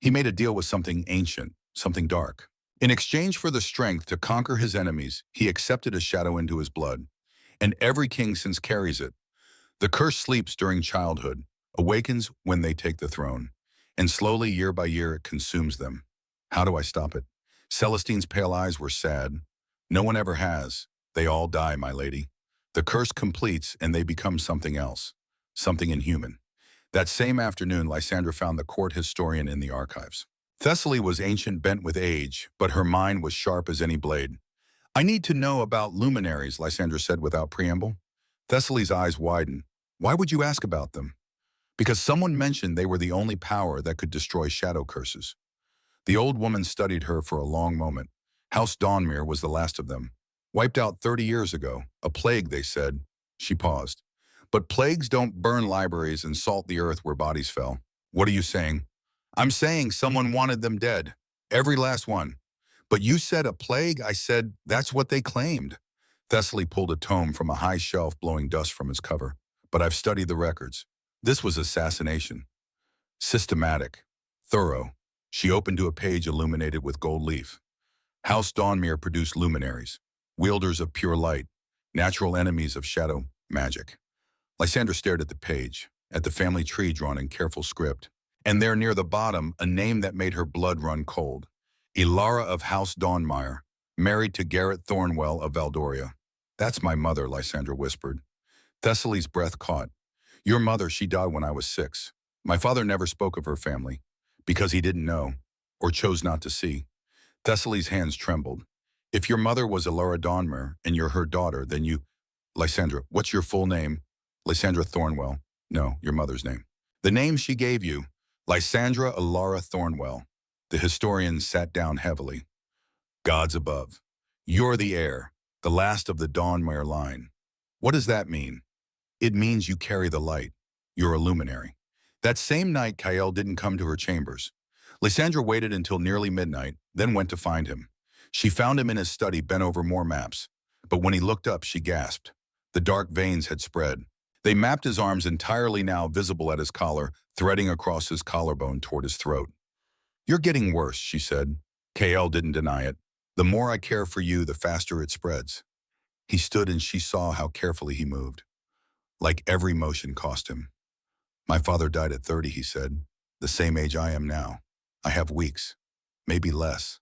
He made a deal with something ancient, something dark. In exchange for the strength to conquer his enemies, he accepted a shadow into his blood. And every king since carries it. The curse sleeps during childhood, awakens when they take the throne, and slowly, year by year, it consumes them. How do I stop it? Celestine's pale eyes were sad. No one ever has. They all die, my lady. The curse completes, and they become something else, something inhuman. That same afternoon, Lysandra found the court historian in the archives. Thessaly was ancient, bent with age, but her mind was sharp as any blade. I need to know about luminaries, Lysandra said without preamble. Thessaly's eyes widened. Why would you ask about them? Because someone mentioned they were the only power that could destroy shadow curses. The old woman studied her for a long moment. House Thornmore was the last of them. Wiped out 30 years ago. A plague, they said. She paused. But plagues don't burn libraries and salt the earth where bodies fell. What are you saying? I'm saying someone wanted them dead. Every last one. But you said a plague? I said, that's what they claimed. Thessaly pulled a tome from a high shelf, blowing dust from its cover. But I've studied the records. This was assassination. Systematic. Thorough. She opened to a page illuminated with gold leaf. House Thornmore produced luminaries, wielders of pure light, natural enemies of shadow magic. Lysandra stared at the page, at the family tree drawn in careful script. And there near the bottom, a name that made her blood run cold. Ilara of House Thornmore, married to Garrett Thornwell of Valdoria. That's my mother, Lysandra whispered. Thessaly's breath caught. Your mother, she died when I was 6. My father never spoke of her family, because he didn't know, or chose not to see. Thessaly's hands trembled. If your mother was Alara Donmer and you're her daughter, then you... Lysandra, what's your full name? Lysandra Thornwell. No, your mother's name. The name she gave you, Lysandra Alara Thornwell. The historian sat down heavily. Gods above. You're the heir, the last of the Dawnmare line. What does that mean? It means you carry the light. You're a luminary. That same night, Kael didn't come to her chambers. Lysandra waited until nearly midnight, then went to find him. She found him in his study bent over more maps. But when he looked up, she gasped. The dark veins had spread. They mapped his arms entirely, now visible at his collar, threading across his collarbone toward his throat. You're getting worse, she said. Kael didn't deny it. The more I care for you, the faster it spreads. He stood and she saw how carefully he moved. Like every motion cost him. My father died at 30, he said. The same age I am now. I have weeks, maybe less.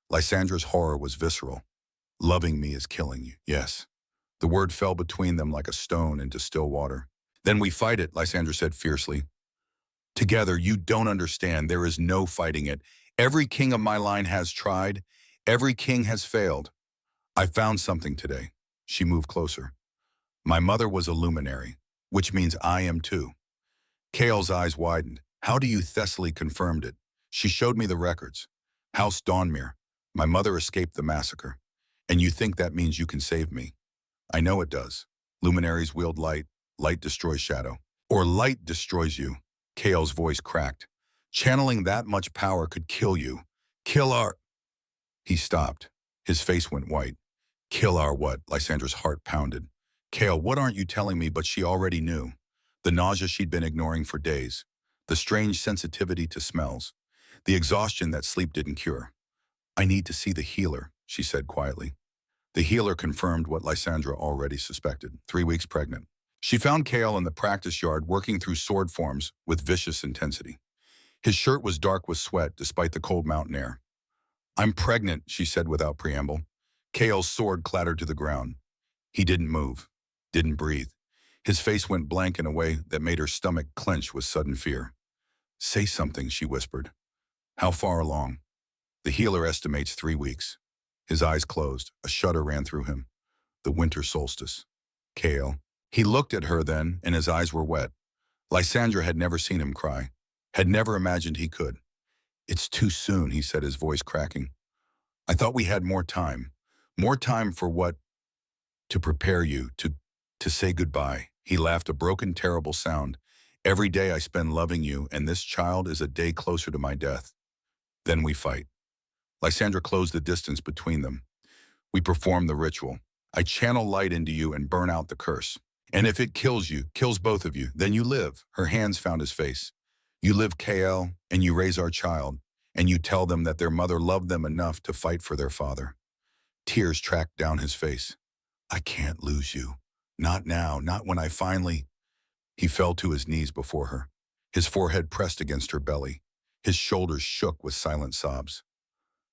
Lysandra's horror was visceral. Loving me is killing you, yes. The word fell between them like a stone into still water. Then we fight it, Lysandra said fiercely. Together, you don't understand. There is no fighting it. Every king of my line has tried. Every king has failed. I found something today. She moved closer. My mother was a luminary, which means I am too. Kael's eyes widened. How do you Thessaly confirmed it? She showed me the records. House Dawnmere. My mother escaped the massacre. And you think that means you can save me? I know it does. Luminaries wield light. Light destroys shadow. Or light destroys you. Kael's voice cracked. Channeling that much power could kill you. Kill our... He stopped. His face went white. Kill our what? Lysandra's heart pounded. Kael, what aren't you telling me? But she already knew. The nausea she'd been ignoring for days. The strange sensitivity to smells. The exhaustion that sleep didn't cure. I need to see the healer, she said quietly. The healer confirmed what Lysandra already suspected. 3 weeks pregnant. She found Kael in the practice yard working through sword forms with vicious intensity. His shirt was dark with sweat despite the cold mountain air. I'm pregnant, she said without preamble. Kael's sword clattered to the ground. He didn't move, didn't breathe. His face went blank in a way that made her stomach clench with sudden fear. Say something, she whispered. How far along? The healer estimates 3 weeks. His eyes closed. A shudder ran through him. The winter solstice. Kael. He looked at her then, and his eyes were wet. Lysandra had never seen him cry. Had never imagined he could. It's too soon, he said, his voice cracking. I thought we had more time. More time for what? To prepare you, to say goodbye. He laughed, a broken, terrible sound. Every day I spend loving you, and this child is a day closer to my death. Then we fight. Lysandra closed the distance between them. We perform the ritual. I channel light into you and burn out the curse. And if it kills you, kills both of you, then you live. Her hands found his face. You live, Kael, and you raise our child, and you tell them that their mother loved them enough to fight for their father. Tears tracked down his face. I can't lose you. Not now, not when I finally... He fell to his knees before her. His forehead pressed against her belly. His shoulders shook with silent sobs.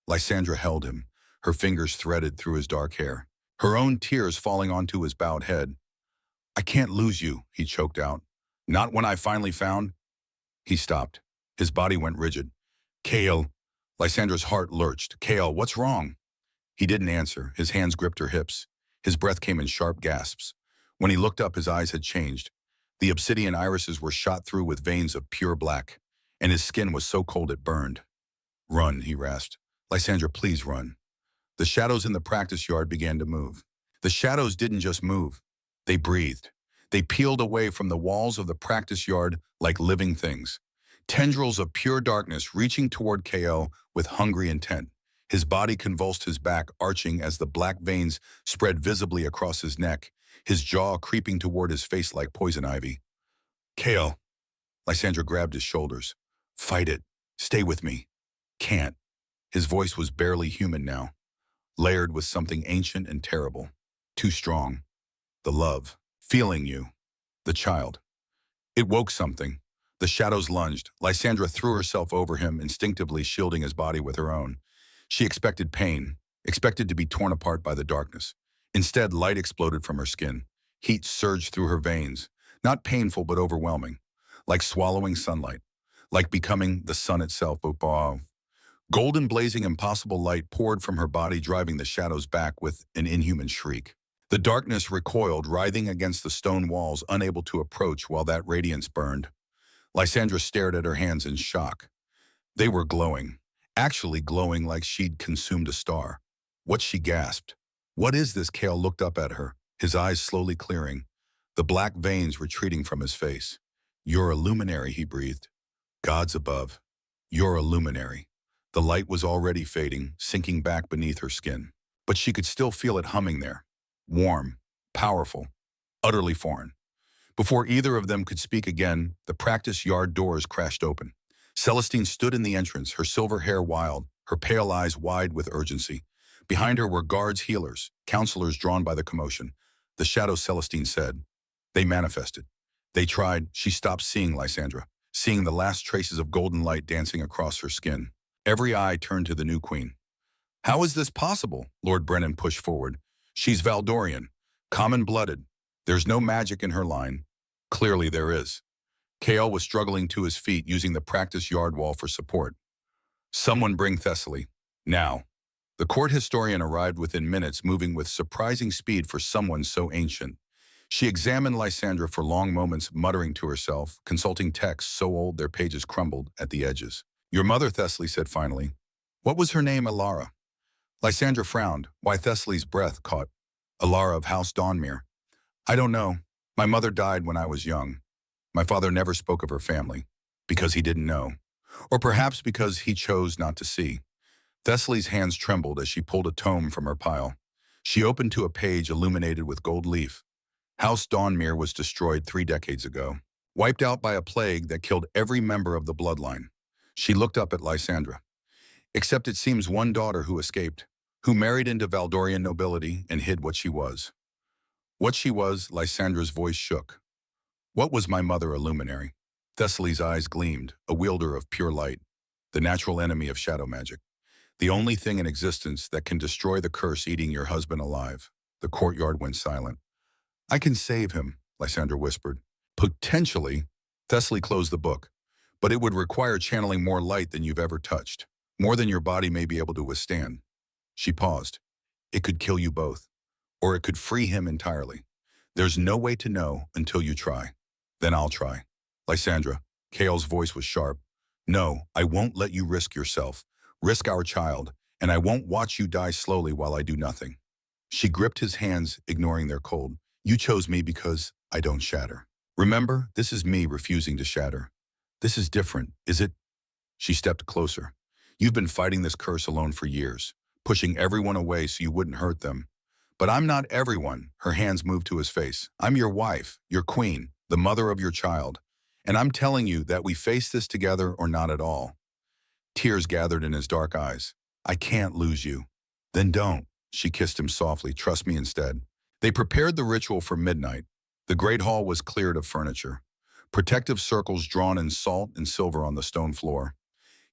Lysandra held him, her fingers threaded through his dark hair, her own tears falling onto his bowed head. I can't lose you, he choked out. Not when I finally found... He stopped. His body went rigid. Kael. Lysandra's heart lurched. Kael, what's wrong? He didn't answer. His hands gripped her hips. His breath came in sharp gasps. When he looked up, his eyes had changed. The obsidian irises were shot through with veins of pure black, and his skin was so cold it burned. Run, he rasped. Lysandra, please run. The shadows in the practice yard began to move. The shadows didn't just move. They breathed. They peeled away from the walls of the practice yard like living things. Tendrils of pure darkness reaching toward Kael with hungry intent. His body convulsed, his back arching as the black veins spread visibly across his neck, his jaw creeping toward his face like poison ivy. Kael. Lysandra grabbed his shoulders. Fight it. Stay with me. Can't. His voice was barely human now, layered with something ancient and terrible. Too strong. The love. Feeling you. The child. It woke something. The shadows lunged. Lysandra threw herself over him, instinctively shielding his body with her own. She expected pain, expected to be torn apart by the darkness. Instead, light exploded from her skin. Heat surged through her veins. Not painful, but overwhelming. Like swallowing sunlight. Like becoming the sun itself. Golden blazing impossible light poured from her body, driving the shadows back with an inhuman shriek. The darkness recoiled, writhing against the stone walls, unable to approach while that radiance burned. Lysandra stared at her hands in shock. They were glowing, actually glowing like she'd consumed a star. What, she gasped. What is this? Kale looked up at her, his eyes slowly clearing, the black veins retreating from his face. You're a luminary, he breathed. Gods above. You're a luminary. The light was already fading, sinking back beneath her skin. But she could still feel it humming there. Warm, powerful, utterly foreign. Before either of them could speak again, the practice yard doors crashed open. Celestine stood in the entrance, her silver hair wild, her pale eyes wide with urgency. Behind her were guards, healers, counselors drawn by the commotion. The shadow, Celestine said. They manifested. They tried. She stopped seeing Lysandra, seeing the last traces of golden light dancing across her skin. Every eye turned to the new queen. How is this possible? Lord Brennan pushed forward. She's Valdorian, common-blooded. There's no magic in her line. Clearly there is. Kale was struggling to his feet, using the practice yard wall for support. Someone bring Thessaly. Now. The court historian arrived within minutes, moving with surprising speed for someone so ancient. She examined Lysandra for long moments, muttering to herself, consulting texts so old their pages crumbled at the edges. Your mother, Thessaly said finally. What was her name? Alara. Lysandra frowned. Why? Thessaly's breath caught. Alara of House Thornmore. I don't know. My mother died when I was young. My father never spoke of her family, because he didn't know. Or perhaps because he chose not to see. Thessaly's hands trembled as she pulled a tome from her pile. She opened to a page illuminated with gold leaf. House Thornmore was destroyed 3 decades ago, wiped out by a plague that killed every member of the bloodline. She looked up at Lysandra. Except it seems one daughter who escaped, who married into Valdorian nobility and hid what she was. What she was, Lysandra's voice shook. What was my mother? A luminary. Thessaly's eyes gleamed, a wielder of pure light, the natural enemy of shadow magic. The only thing in existence that can destroy the curse eating your husband alive. The courtyard went silent. I can save him, Lysandra whispered. Potentially. Thessaly closed the book. But it would require channeling more light than you've ever touched, more than your body may be able to withstand. She paused. It could kill you both, or it could free him entirely. There's no way to know until you try. Then I'll try. Lysandra, Kale's voice was sharp. No, I won't let you risk yourself, risk our child, and I won't watch you die slowly while I do nothing. She gripped his hands, ignoring their cold. You chose me because I don't shatter. Remember, this is me refusing to shatter. This is different, is it? She stepped closer. You've been fighting this curse alone for years, pushing everyone away so you wouldn't hurt them. But I'm not everyone. Her hands moved to his face. I'm your wife, your queen, the mother of your child. And I'm telling you that we face this together or not at all. Tears gathered in his dark eyes. I can't lose you. Then don't. She kissed him softly. Trust me instead. They prepared the ritual for midnight. The great hall was cleared of furniture. Protective circles drawn in salt and silver on the stone floor.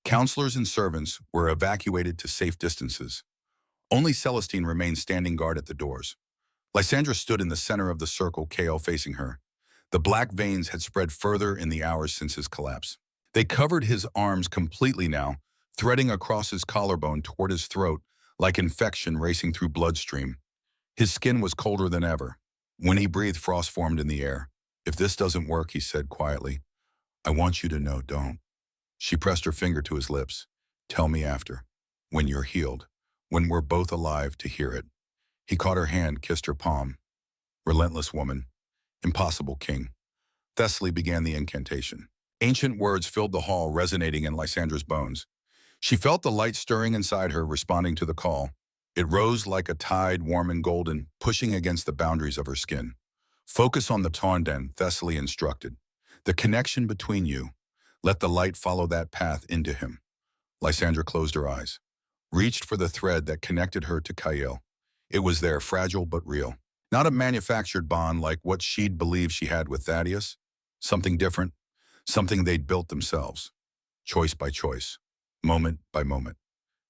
Counselors and servants were evacuated to safe distances. Only Celestine remained standing guard at the doors. Lysandra stood in the center of the circle, Kale facing her. The black veins had spread further in the hours since his collapse. They covered his arms completely now, threading across his collarbone toward his throat like infection racing through bloodstream. His skin was colder than ever. When he breathed, frost formed in the air. If this doesn't work, he said quietly, I want you to know, don't. She pressed her finger to his lips. Tell me after, when you're healed, when we're both alive to hear it. He caught her hand, kissed her palm. Relentless woman. Impossible king. Thessaly began the incantation. Ancient words filled the hall, resonating in Lysandra's bones. She felt the light stirring inside her, responding to the call. It rose like a tide, warm and golden, pushing against the boundaries of her skin. Focus on the Tanden, Thessaly instructed. The connection between you. Let the light follow that path into him. Lysandra closed her eyes. Reached for the thread that connected her to Kyle. It was there, fragile but real. Not a manufactured bond like what she'd believed she had with Thaddeus. Something different. Something they'd built themselves. Choice by choice. Moment by moment.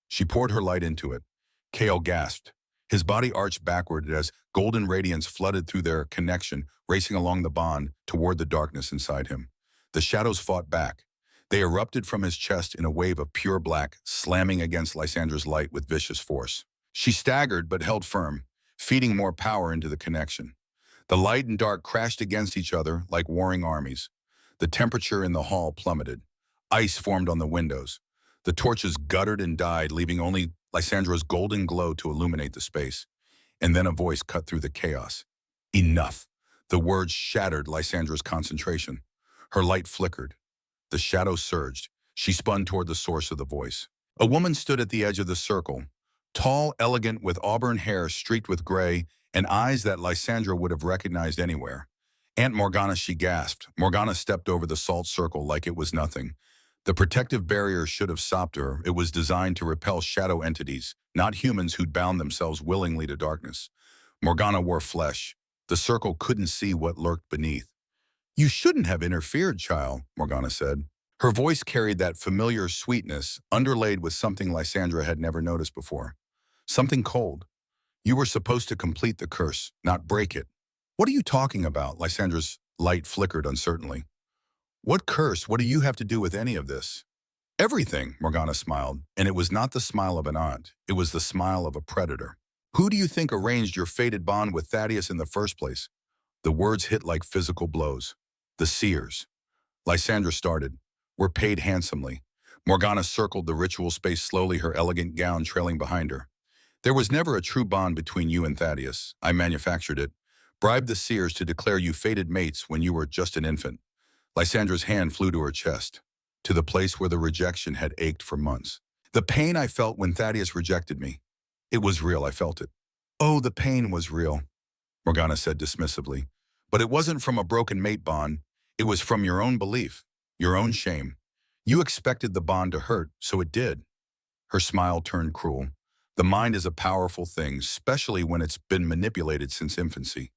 She poured her light into it. Kale gasped. His body arched backward as golden radiance flooded through their connection, racing along the bond toward the darkness inside him. The shadows fought back. They erupted from his chest in a wave of pure black, slamming against Lysandra's light with vicious force. She staggered but held firm, feeding more power into the connection. The light and dark crashed against each other like warring armies. The temperature in the hall plummeted. Ice formed on the windows. The torches guttered and died, leaving only Lysandra's golden glow to illuminate the space. And then a voice cut through the chaos. Enough. The words shattered Lysandra's concentration. Her light flickered. The shadow surged. She spun toward the source of the voice. A woman stood at the edge of the circle, tall, elegant, with auburn hair streaked with gray and eyes that Lysandra would have recognized anywhere. Aunt Morgana, she gasped. Morgana stepped over the salt circle like it was nothing. The protective barrier should have stopped her. It was designed to repel shadow entities, not humans who'd bound themselves willingly to darkness. Morgana wore flesh. The circle couldn't see what lurked beneath. You shouldn't have interfered, child, Morgana said. Her voice carried that familiar sweetness, underlaid with something Lysandra had never noticed before. Something cold. You were supposed to complete the curse, not break it. What are you talking about? Lysandra's light flickered uncertainly. What curse? What do you have to do with any of this? Everything, Morgana smiled, and it was not the smile of an aunt. It was the smile of a predator. Who do you think arranged your fated bond with Thaddeus in the first place? The words hit like physical blows. The seers. Lysandra started. Were paid handsomely. Morgana circled the ritual space slowly, her elegant gown trailing behind her. There was never a true bond between you and Thaddeus. I manufactured it. Bribed the seers to declare you fated mates when you were just an infant. Lysandra's hand flew to her chest, to the place where the rejection had ached for months. The pain I felt when Thaddeus rejected me. It was real, I felt it. Oh, the pain was real, Morgana said dismissively. But it wasn't from a broken mate bond. It was from your own belief, your own shame. You expected the bond to hurt, so it did. Her smile turned cruel. The mind is a powerful thing, especially when it's been manipulated since infancy.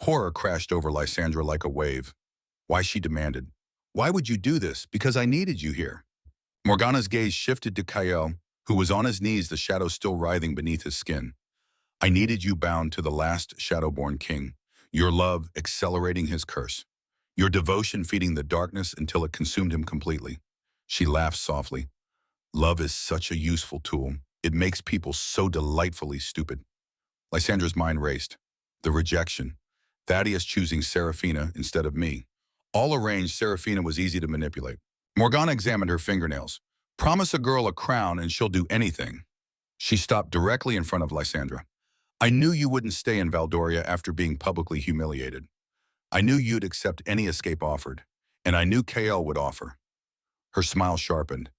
Horror crashed over Lysandra like a wave. Why, she demanded. Why would you do this? Because I needed you here. Morgana's gaze shifted to Kael, who was on his knees, the shadow still writhing beneath his skin. I needed you bound to the last Shadowborn king, your love accelerating his curse, your devotion feeding the darkness until it consumed him completely. She laughed softly. Love is such a useful tool. It makes people so delightfully stupid. Lysandra's mind raced. The rejection. Thaddeus choosing Seraphina instead of me. All arranged, Seraphina was easy to manipulate. Morgana examined her fingernails. Promise a girl a crown and she'll do anything. She stopped directly in front of Lysandra. I knew you wouldn't stay in Valdoria after being publicly humiliated. I knew you'd accept any escape offered, and I knew Kael would offer. Her smile sharpened.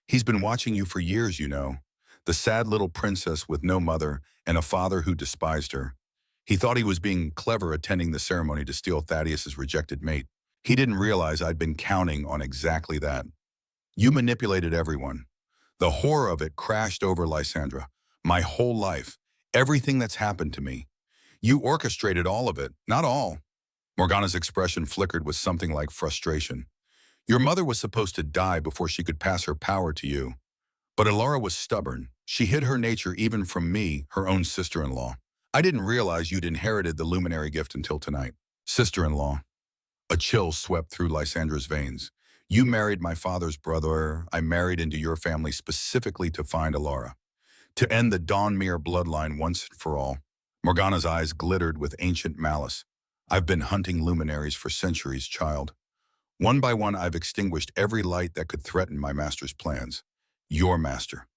He's been watching you for years, you know. The sad little princess with no mother and a father who despised her. He thought he was being clever attending the ceremony to steal Thaddeus's rejected mate. He didn't realize I'd been counting on exactly that. You manipulated everyone. The horror of it crashed over Lysandra. My whole life, everything that's happened to me. You orchestrated all of it, not all. Morgana's expression flickered with something like frustration. Your mother was supposed to die before she could pass her power to you. But Alara was stubborn. She hid her nature even from me, her own sister-in-law. I didn't realize you'd inherited the luminary gift until tonight. Sister-in-law. A chill swept through Lysandra's veins. You married my father's brother. I married into your family specifically to find Alara. To end the Thornmore bloodline once and for all. Morgana's eyes glittered with ancient malice. I've been hunting luminaries for centuries, child. One by one, I've extinguished every light that could threaten my master's plans. Your master.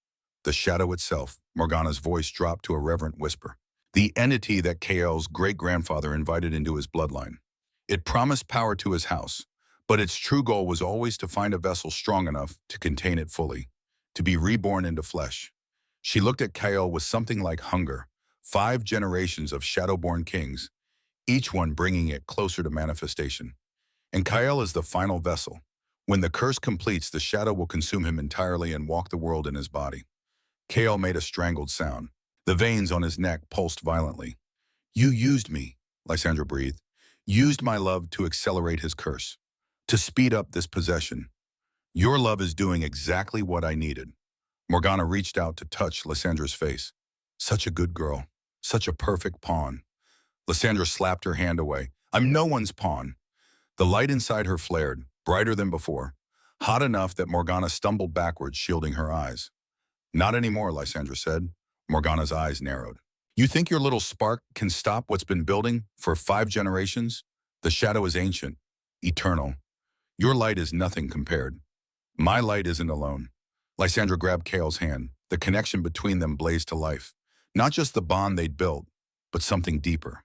The shadow itself. Morgana's voice dropped to a reverent whisper. The entity that Kael's great-grandfather invited into his bloodline. It promised power to his house, but its true goal was always to find a vessel strong enough to contain it fully, to be reborn into flesh. She looked at Kael with something like hunger. 5 generations of Shadowborn kings, each one bringing it closer to manifestation. And Kael is the final vessel. When the curse completes, the shadow will consume him entirely and walk the world in his body. Kael made a strangled sound. The veins on his neck pulsed violently. You used me, Lysandra breathed. Used my love to accelerate his curse, to speed up this possession. Your love is doing exactly what I needed. Morgana reached out to touch Lysandra's face. Such a good girl. Such a perfect pawn. Lysandra slapped her hand away. I'm no one's pawn. The light inside her flared, brighter than before. hot enough that Morgana stumbled backwards, shielding her eyes. Not anymore, Lysandra said. Morgana's eyes narrowed. You think your little spark can stop what's been building for 5 generations? The shadow is ancient, eternal. Your light is nothing compared. My light isn't alone. Lysandra grabbed Kale's hand. The connection between them blazed to life. Not just the bond they'd built, but something deeper.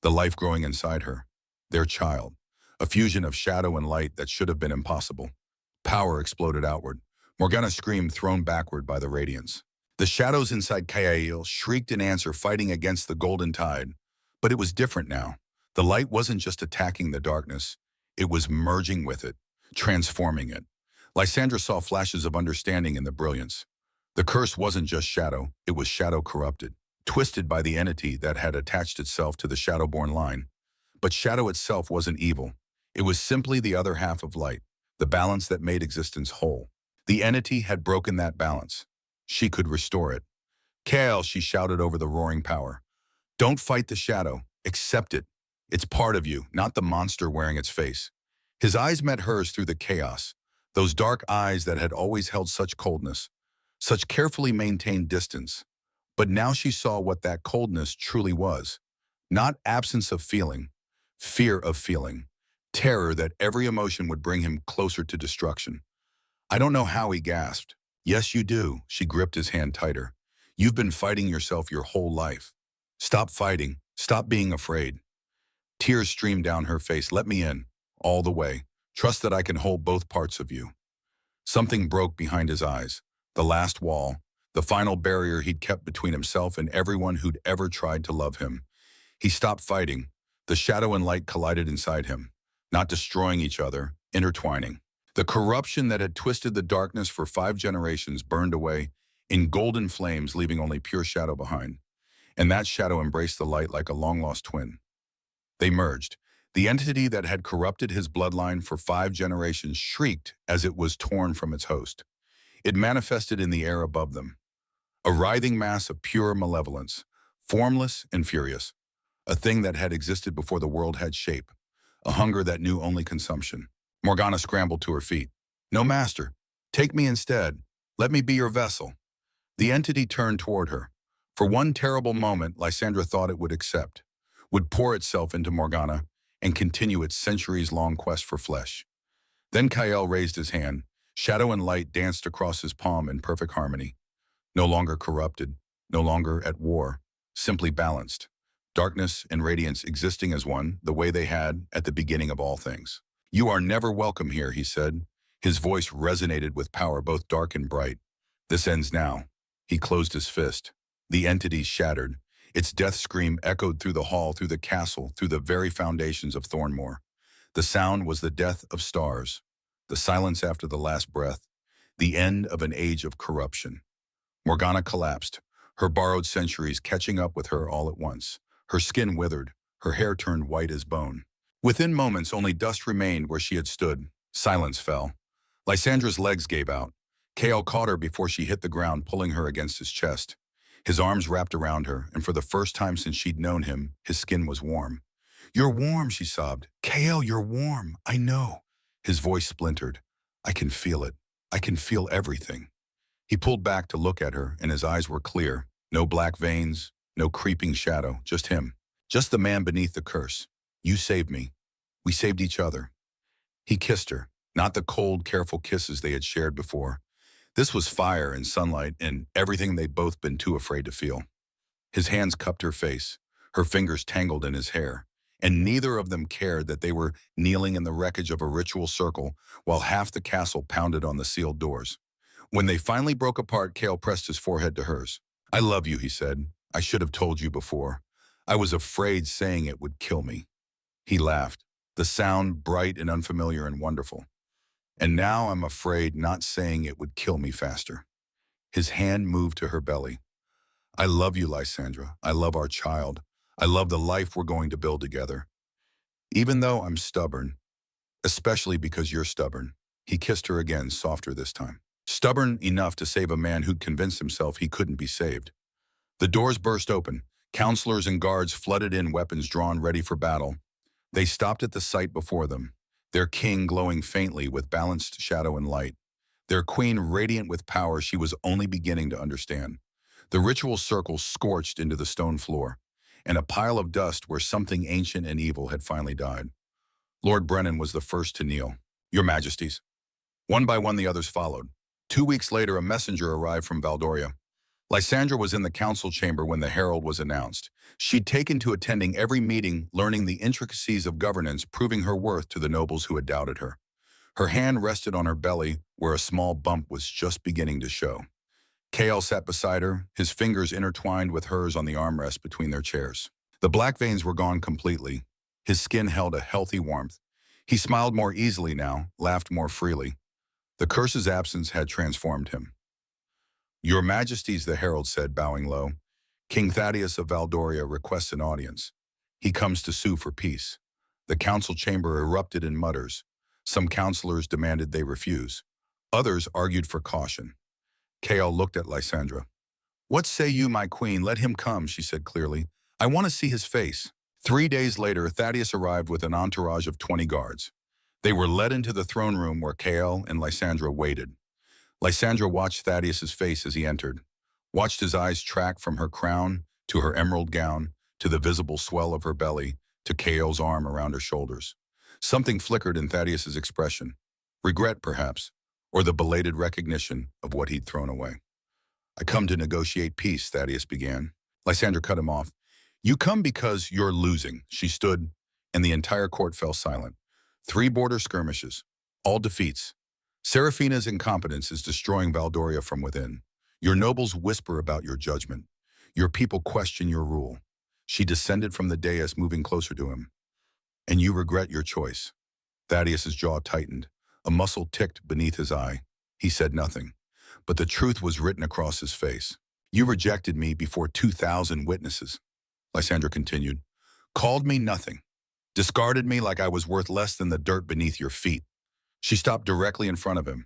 The life growing inside her. Their child. A fusion of shadow and light that should have been impossible. Power exploded outward. Morgana screamed, thrown backward by the radiance. The shadows inside Kael shrieked in answer, fighting against the golden tide. But it was different now. The light wasn't just attacking the darkness. It was merging with it, transforming it. Lysandra saw flashes of understanding in the brilliance. The curse wasn't just shadow, it was shadow corrupted, twisted by the entity that had attached itself to the shadowborn line. But shadow itself wasn't evil. It was simply the other half of light, the balance that made existence whole. The entity had broken that balance. She could restore it. Kael, she shouted over the roaring power. Don't fight the shadow, accept it. It's part of you, not the monster wearing its face. His eyes met hers through the chaos. Those dark eyes that had always held such coldness, such carefully maintained distance. But now she saw what that coldness truly was. Not absence of feeling, fear of feeling, terror that every emotion would bring him closer to destruction. I don't know how, he gasped. Yes, you do, she gripped his hand tighter. You've been fighting yourself your whole life. Stop fighting, stop being afraid. Tears streamed down her face. Let me in, all the way. Trust that I can hold both parts of you. Something broke behind his eyes. The last wall, the final barrier he'd kept between himself and everyone who'd ever tried to love him. He stopped fighting. The shadow and light collided inside him, not destroying each other, intertwining. The corruption that had twisted the darkness for 5 generations burned away in golden flames, leaving only pure shadow behind. And that shadow embraced the light like a long-lost twin. They merged. The entity that had corrupted his bloodline for 5 generations shrieked as it was torn from its host. It manifested in the air above them. A writhing mass of pure malevolence, formless and furious. A thing that had existed before the world had shape. A hunger that knew only consumption. Morgana scrambled to her feet. No, master. Take me instead. Let me be your vessel. The entity turned toward her. For one terrible moment, Lysandra thought it would accept, would pour itself into Morgana and continue its centuries-long quest for flesh. Then Kael raised his hand. Shadow and light danced across his palm in perfect harmony. No longer corrupted, no longer at war, simply balanced. Darkness and radiance existing as one, the way they had at the beginning of all things. You are never welcome here, he said. His voice resonated with power, both dark and bright. This ends now. He closed his fist. The entity shattered. Its death scream echoed through the hall, through the castle, through the very foundations of Thornmore. The sound was the death of stars, the silence after the last breath, the end of an age of corruption. Morgana collapsed, her borrowed centuries catching up with her all at once. Her skin withered, her hair turned white as bone. Within moments, only dust remained where she had stood. Silence fell. Lysandra's legs gave out. Kael caught her before she hit the ground, pulling her against his chest. His arms wrapped around her, and for the first time since she'd known him, his skin was warm. You're warm, she sobbed. Kael, you're warm. I know. His voice splintered. I can feel it. I can feel everything. He pulled back to look at her, and his eyes were clear. No black veins, no creeping shadow, just him. Just the man beneath the curse. You saved me. We saved each other. He kissed her, not the cold, careful kisses they had shared before. This was fire and sunlight and everything they'd both been too afraid to feel. His hands cupped her face, her fingers tangled in his hair, and neither of them cared that they were kneeling in the wreckage of a ritual circle while half the castle pounded on the sealed doors. When they finally broke apart, Kael pressed his forehead to hers. I love you, he said. I should have told you before. I was afraid saying it would kill me. He laughed, the sound bright and unfamiliar and wonderful. And now I'm afraid not saying it would kill me faster. His hand moved to her belly. I love you, Lysandra. I love our child. I love the life we're going to build together. Even though I'm stubborn, especially because you're stubborn. He kissed her again, softer this time. Stubborn enough to save a man who'd convinced himself he couldn't be saved. The doors burst open. Counselors and guards flooded in, weapons drawn ready for battle. They stopped at the sight before them. their king glowing faintly with balanced shadow and light, their queen radiant with power she was only beginning to understand. The ritual circle scorched into the stone floor, and a pile of dust where something ancient and evil had finally died. Lord Brennan was the first to kneel. Your Majesties. One by one the others followed. 2 weeks later, a messenger arrived from Valdoria. Lysandra was in the council chamber when the herald was announced. She'd taken to attending every meeting, learning the intricacies of governance, proving her worth to the nobles who had doubted her. Her hand rested on her belly, where a small bump was just beginning to show. Kael sat beside her, his fingers intertwined with hers on the armrest between their chairs. The black veins were gone completely. His skin held a healthy warmth. He smiled more easily now, laughed more freely. The curse's absence had transformed him. Your Majesties, the herald said, bowing low. King Thaddeus of Valdoria requests an audience. He comes to sue for peace. The council chamber erupted in mutters. Some councillors demanded they refuse. Others argued for caution. Kael looked at Lysandra. What say you, my queen? Let him come, she said clearly. I want to see his face. 3 days later, Thaddeus arrived with an entourage of 20 guards. They were led into the throne room where Kael and Lysandra waited. Lysandra watched Thaddeus's face as he entered, watched his eyes track from her crown to her emerald gown, to the visible swell of her belly, to Kael's arm around her shoulders. Something flickered in Thaddeus's expression. Regret, perhaps, or the belated recognition of what he'd thrown away. I come to negotiate peace, Thaddeus began. Lysandra cut him off. You come because you're losing. She stood, and the entire court fell silent. 3 border skirmishes, all defeats. Seraphina's incompetence is destroying Valdoria from within. Your nobles whisper about your judgment. Your people question your rule. She descended from the dais, moving closer to him. And you regret your choice. Thaddeus's jaw tightened. A muscle ticked beneath his eye. He said nothing, but the truth was written across his face. You rejected me before 2,000 witnesses. Lysandra continued. Called me nothing. Discarded me like I was worth less than the dirt beneath your feet. She stopped directly in front of him.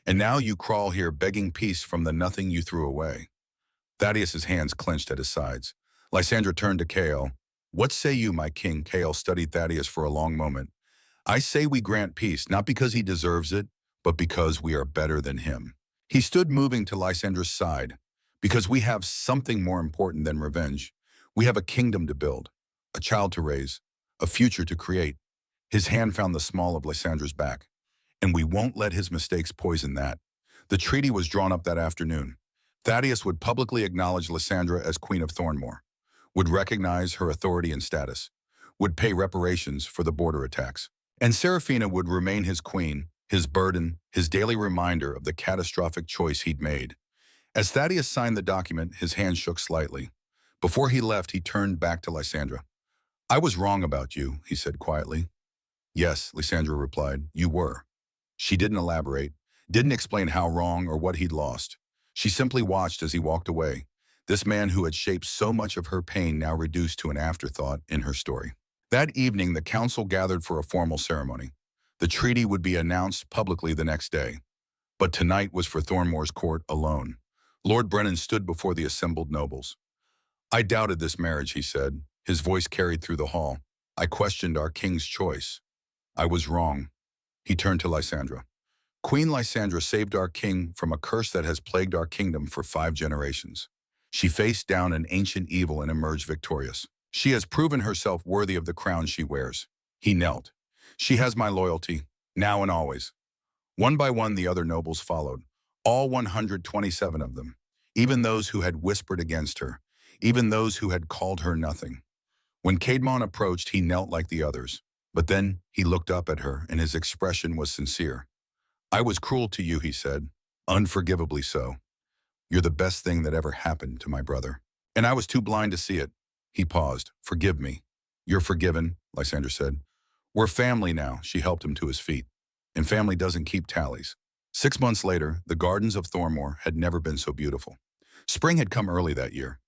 And now you crawl here begging peace from the nothing you threw away. Thaddeus's hands clenched at his sides. Lysandra turned to Kael. What say you, my king? Kael studied Thaddeus for a long moment. I say we grant peace, not because he deserves it, but because we are better than him. He stood moving to Lysandra's side. Because we have something more important than revenge. We have a kingdom to build, a child to raise, a future to create. His hand found the small of Lysandra's back. And we won't let his mistakes poison that. The treaty was drawn up that afternoon. Thaddeus would publicly acknowledge Lysandra as Queen of Thornmore, would recognize her authority and status, would pay reparations for the border attacks. And Seraphina would remain his queen, his burden, his daily reminder of the catastrophic choice he'd made. As Thaddeus signed the document, his hand shook slightly. Before he left, he turned back to Lysandra. I was wrong about you, he said quietly. Yes, Lysandra replied, you were. She didn't elaborate, didn't explain how wrong or what he'd lost. She simply watched as he walked away, this man who had shaped so much of her pain now reduced to an afterthought in her story. That evening, the council gathered for a formal ceremony. The treaty would be announced publicly the next day. But tonight was for Thornmore's court alone. Lord Brennan stood before the assembled nobles. I doubted this marriage, he said. His voice carried through the hall. I questioned our king's choice. I was wrong. He turned to Lysandra. Queen Lysandra saved our king from a curse that has plagued our kingdom for 5 generations. She faced down an ancient evil and emerged victorious. She has proven herself worthy of the crown she wears. He knelt. She has my loyalty, now and always. One by one, the other nobles followed, all 127 of them, even those who had whispered against her, even those who had called her nothing. When Caedmon approached, he knelt like the others, but then he looked up at her, and his expression was sincere. I was cruel to you, he said, unforgivably so. You're the best thing that ever happened to my brother. And I was too blind to see it. He paused. Forgive me. You're forgiven, Lysandra said. We're family now, she helped him to his feet. And family doesn't keep tallies. 6 months later, the gardens of Thornmore had never been so beautiful. Spring had come early that year.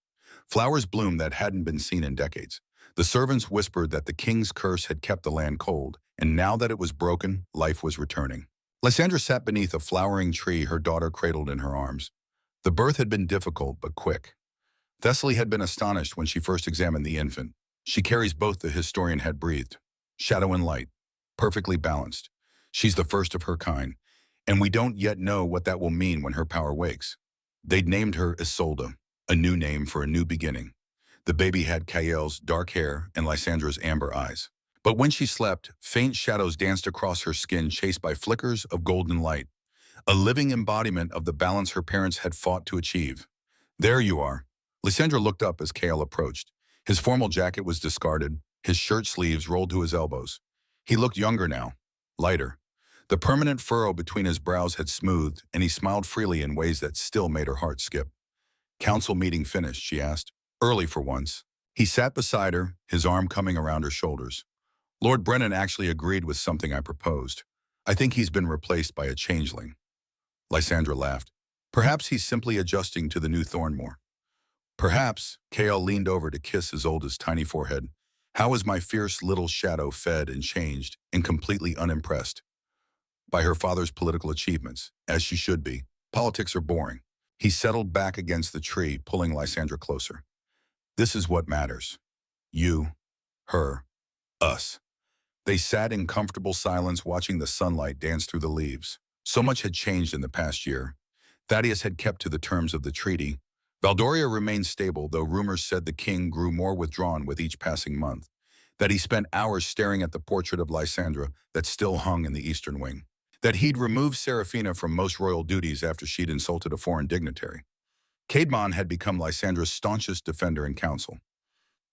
Flowers bloomed that hadn't been seen in decades. The servants whispered that the king's curse had kept the land cold, and now that it was broken, life was returning. Lysandra sat beneath a flowering tree, her daughter cradled in her arms. The birth had been difficult but quick. Thessaly had been astonished when she first examined the infant. She carries both, the historian had breathed, shadow and light. perfectly balanced. She's the first of her kind, and we don't yet know what that will mean when her power wakes. They'd named her Isolde, a new name for a new beginning. The baby had Kael's dark hair and Lysandra's amber eyes. But when she slept, faint shadows danced across her skin chased by flickers of golden light, a living embodiment of the balance her parents had fought to achieve. There you are. Lysandra looked up as Kael approached. His formal jacket was discarded, his shirt sleeves rolled to his elbows. He looked younger now, lighter. The permanent furrow between his brows had smoothed, and he smiled freely in ways that still made her heart skip. "Council meeting finished," she asked. "Early for once." He sat beside her, his arm coming around her shoulders. "Lord Brennan actually agreed with something I proposed. I think he's been replaced by a changeling." Lysandra laughed. "Perhaps he's simply adjusting to the new Thornmore." "Perhaps." Kael leaned over to kiss his oldest tiny forehead. "How is my fierce little shadow fed and changed and completely unimpressed?" "By her father's political achievements, as she should be. Politics are boring." He settled back against the tree, pulling Lysandra closer. "This is what matters. You, her, us." They sat in comfortable silence watching the sunlight dance through the leaves. So much had changed in the past year. Thaddeus had kept to the terms of the treaty. Valdoria remained stable, though rumors said the king grew more withdrawn with each passing month, that he spent hours staring at the portrait of Lysandra that still hung in the eastern wing, that he'd removed Seraphina from most royal duties after she'd insulted a foreign dignitary. Caedmon had become Lysandra's staunchest defender in council.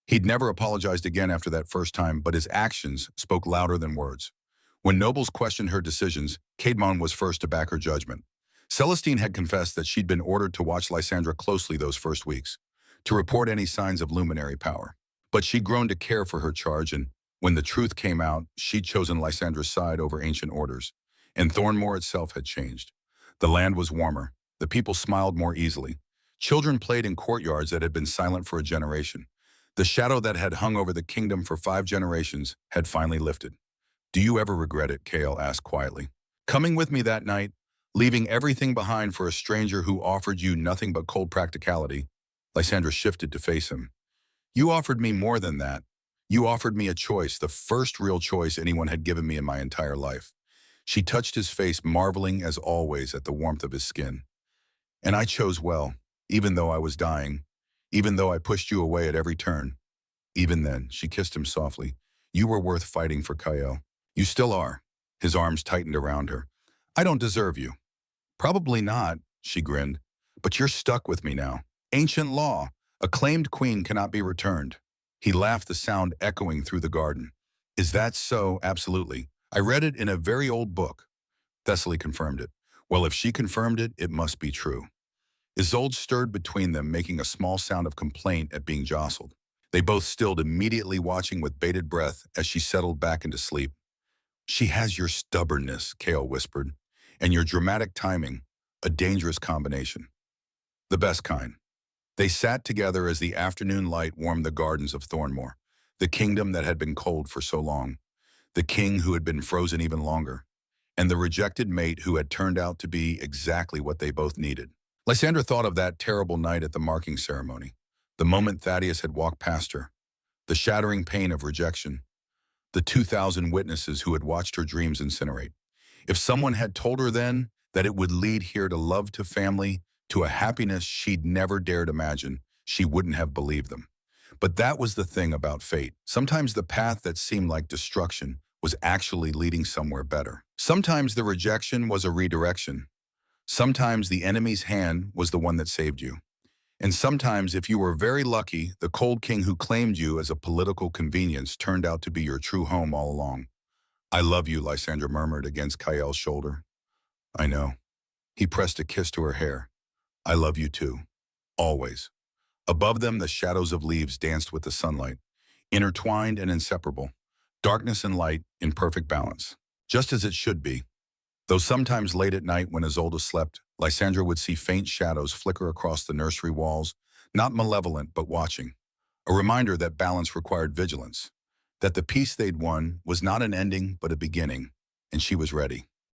He'd never apologized again after that first time, but his actions spoke louder than words. When nobles questioned her decisions, Caedmon was first to back her judgment. Celestine had confessed that she'd been ordered to watch Lysandra closely those first weeks, to report any signs of luminary power. But she'd grown to care for her charge, and when the truth came out, she'd chosen Lysandra's side over ancient orders. And Thornmore itself had changed. The land was warmer. The people smiled more easily. Children played in courtyards that had been silent for a generation. The shadow that had hung over the kingdom for 5 generations had finally lifted. "Do you ever regret it?" Kael asked quietly. "Coming with me that night, leaving everything behind for a stranger who offered you nothing but cold practicality." Lysandra shifted to face him. "You offered me more than that. You offered me a choice, the first real choice anyone had given me in my entire life." She touched his face, marveling as always at the warmth of his skin. "And I chose well, even though I was dying, even though I pushed you away at every turn. Even then," she kissed him softly, "you were worth fighting for, Kael. You still are." His arms tightened around her. "I don't deserve you." "Probably not," she grinned. "But you're stuck with me now. Ancient law. A claimed queen cannot be returned." He laughed, the sound echoing through the garden. "Is that so?" "Absolutely. I read it in a very old book." Thessaly confirmed it. "Well, if she confirmed it, it must be true." Isolde stirred between them, making a small sound of complaint at being jostled. They both stilled, immediately watching with bated breath as she settled back into sleep. "She has your stubbornness," Kael whispered, "and your dramatic timing, a dangerous combination. The best kind." They sat together as the afternoon light warmed the gardens of Thornmore, the kingdom that had been cold for so long, the king who had been frozen even longer, and the rejected mate who had turned out to be exactly what they both needed. Lysandra thought of that terrible night at the marking ceremony, the moment Thaddeus had walked past her, the shattering pain of rejection, the 2,000 witnesses who had watched her dreams incinerate. If someone had told her then that it would lead here to love, to family, to a happiness she'd never dared imagine, she wouldn't have believed them. But that was the thing about fate. Sometimes the path that seemed like destruction was actually leading somewhere better. Sometimes the rejection was a redirection. Sometimes the enemy's hand was the one that saved you. And sometimes, if you were very lucky, the cold king who claimed you as a political convenience turned out to be your true home all along. "I love you," Lysandra murmured against Kael's shoulder. "I know." He pressed a kiss to her hair. "I love you too. Always." Above them, the shadows of leaves danced with the sunlight, intertwined and inseparable. Darkness and light in perfect balance. Just as it should be. Though sometimes late at night when Isolde slept, Lysandra would see faint shadows flicker across the nursery walls, not malevolent but watching. A reminder that balance required vigilance. That the peace they'd won was not an ending but a beginning, and she was ready.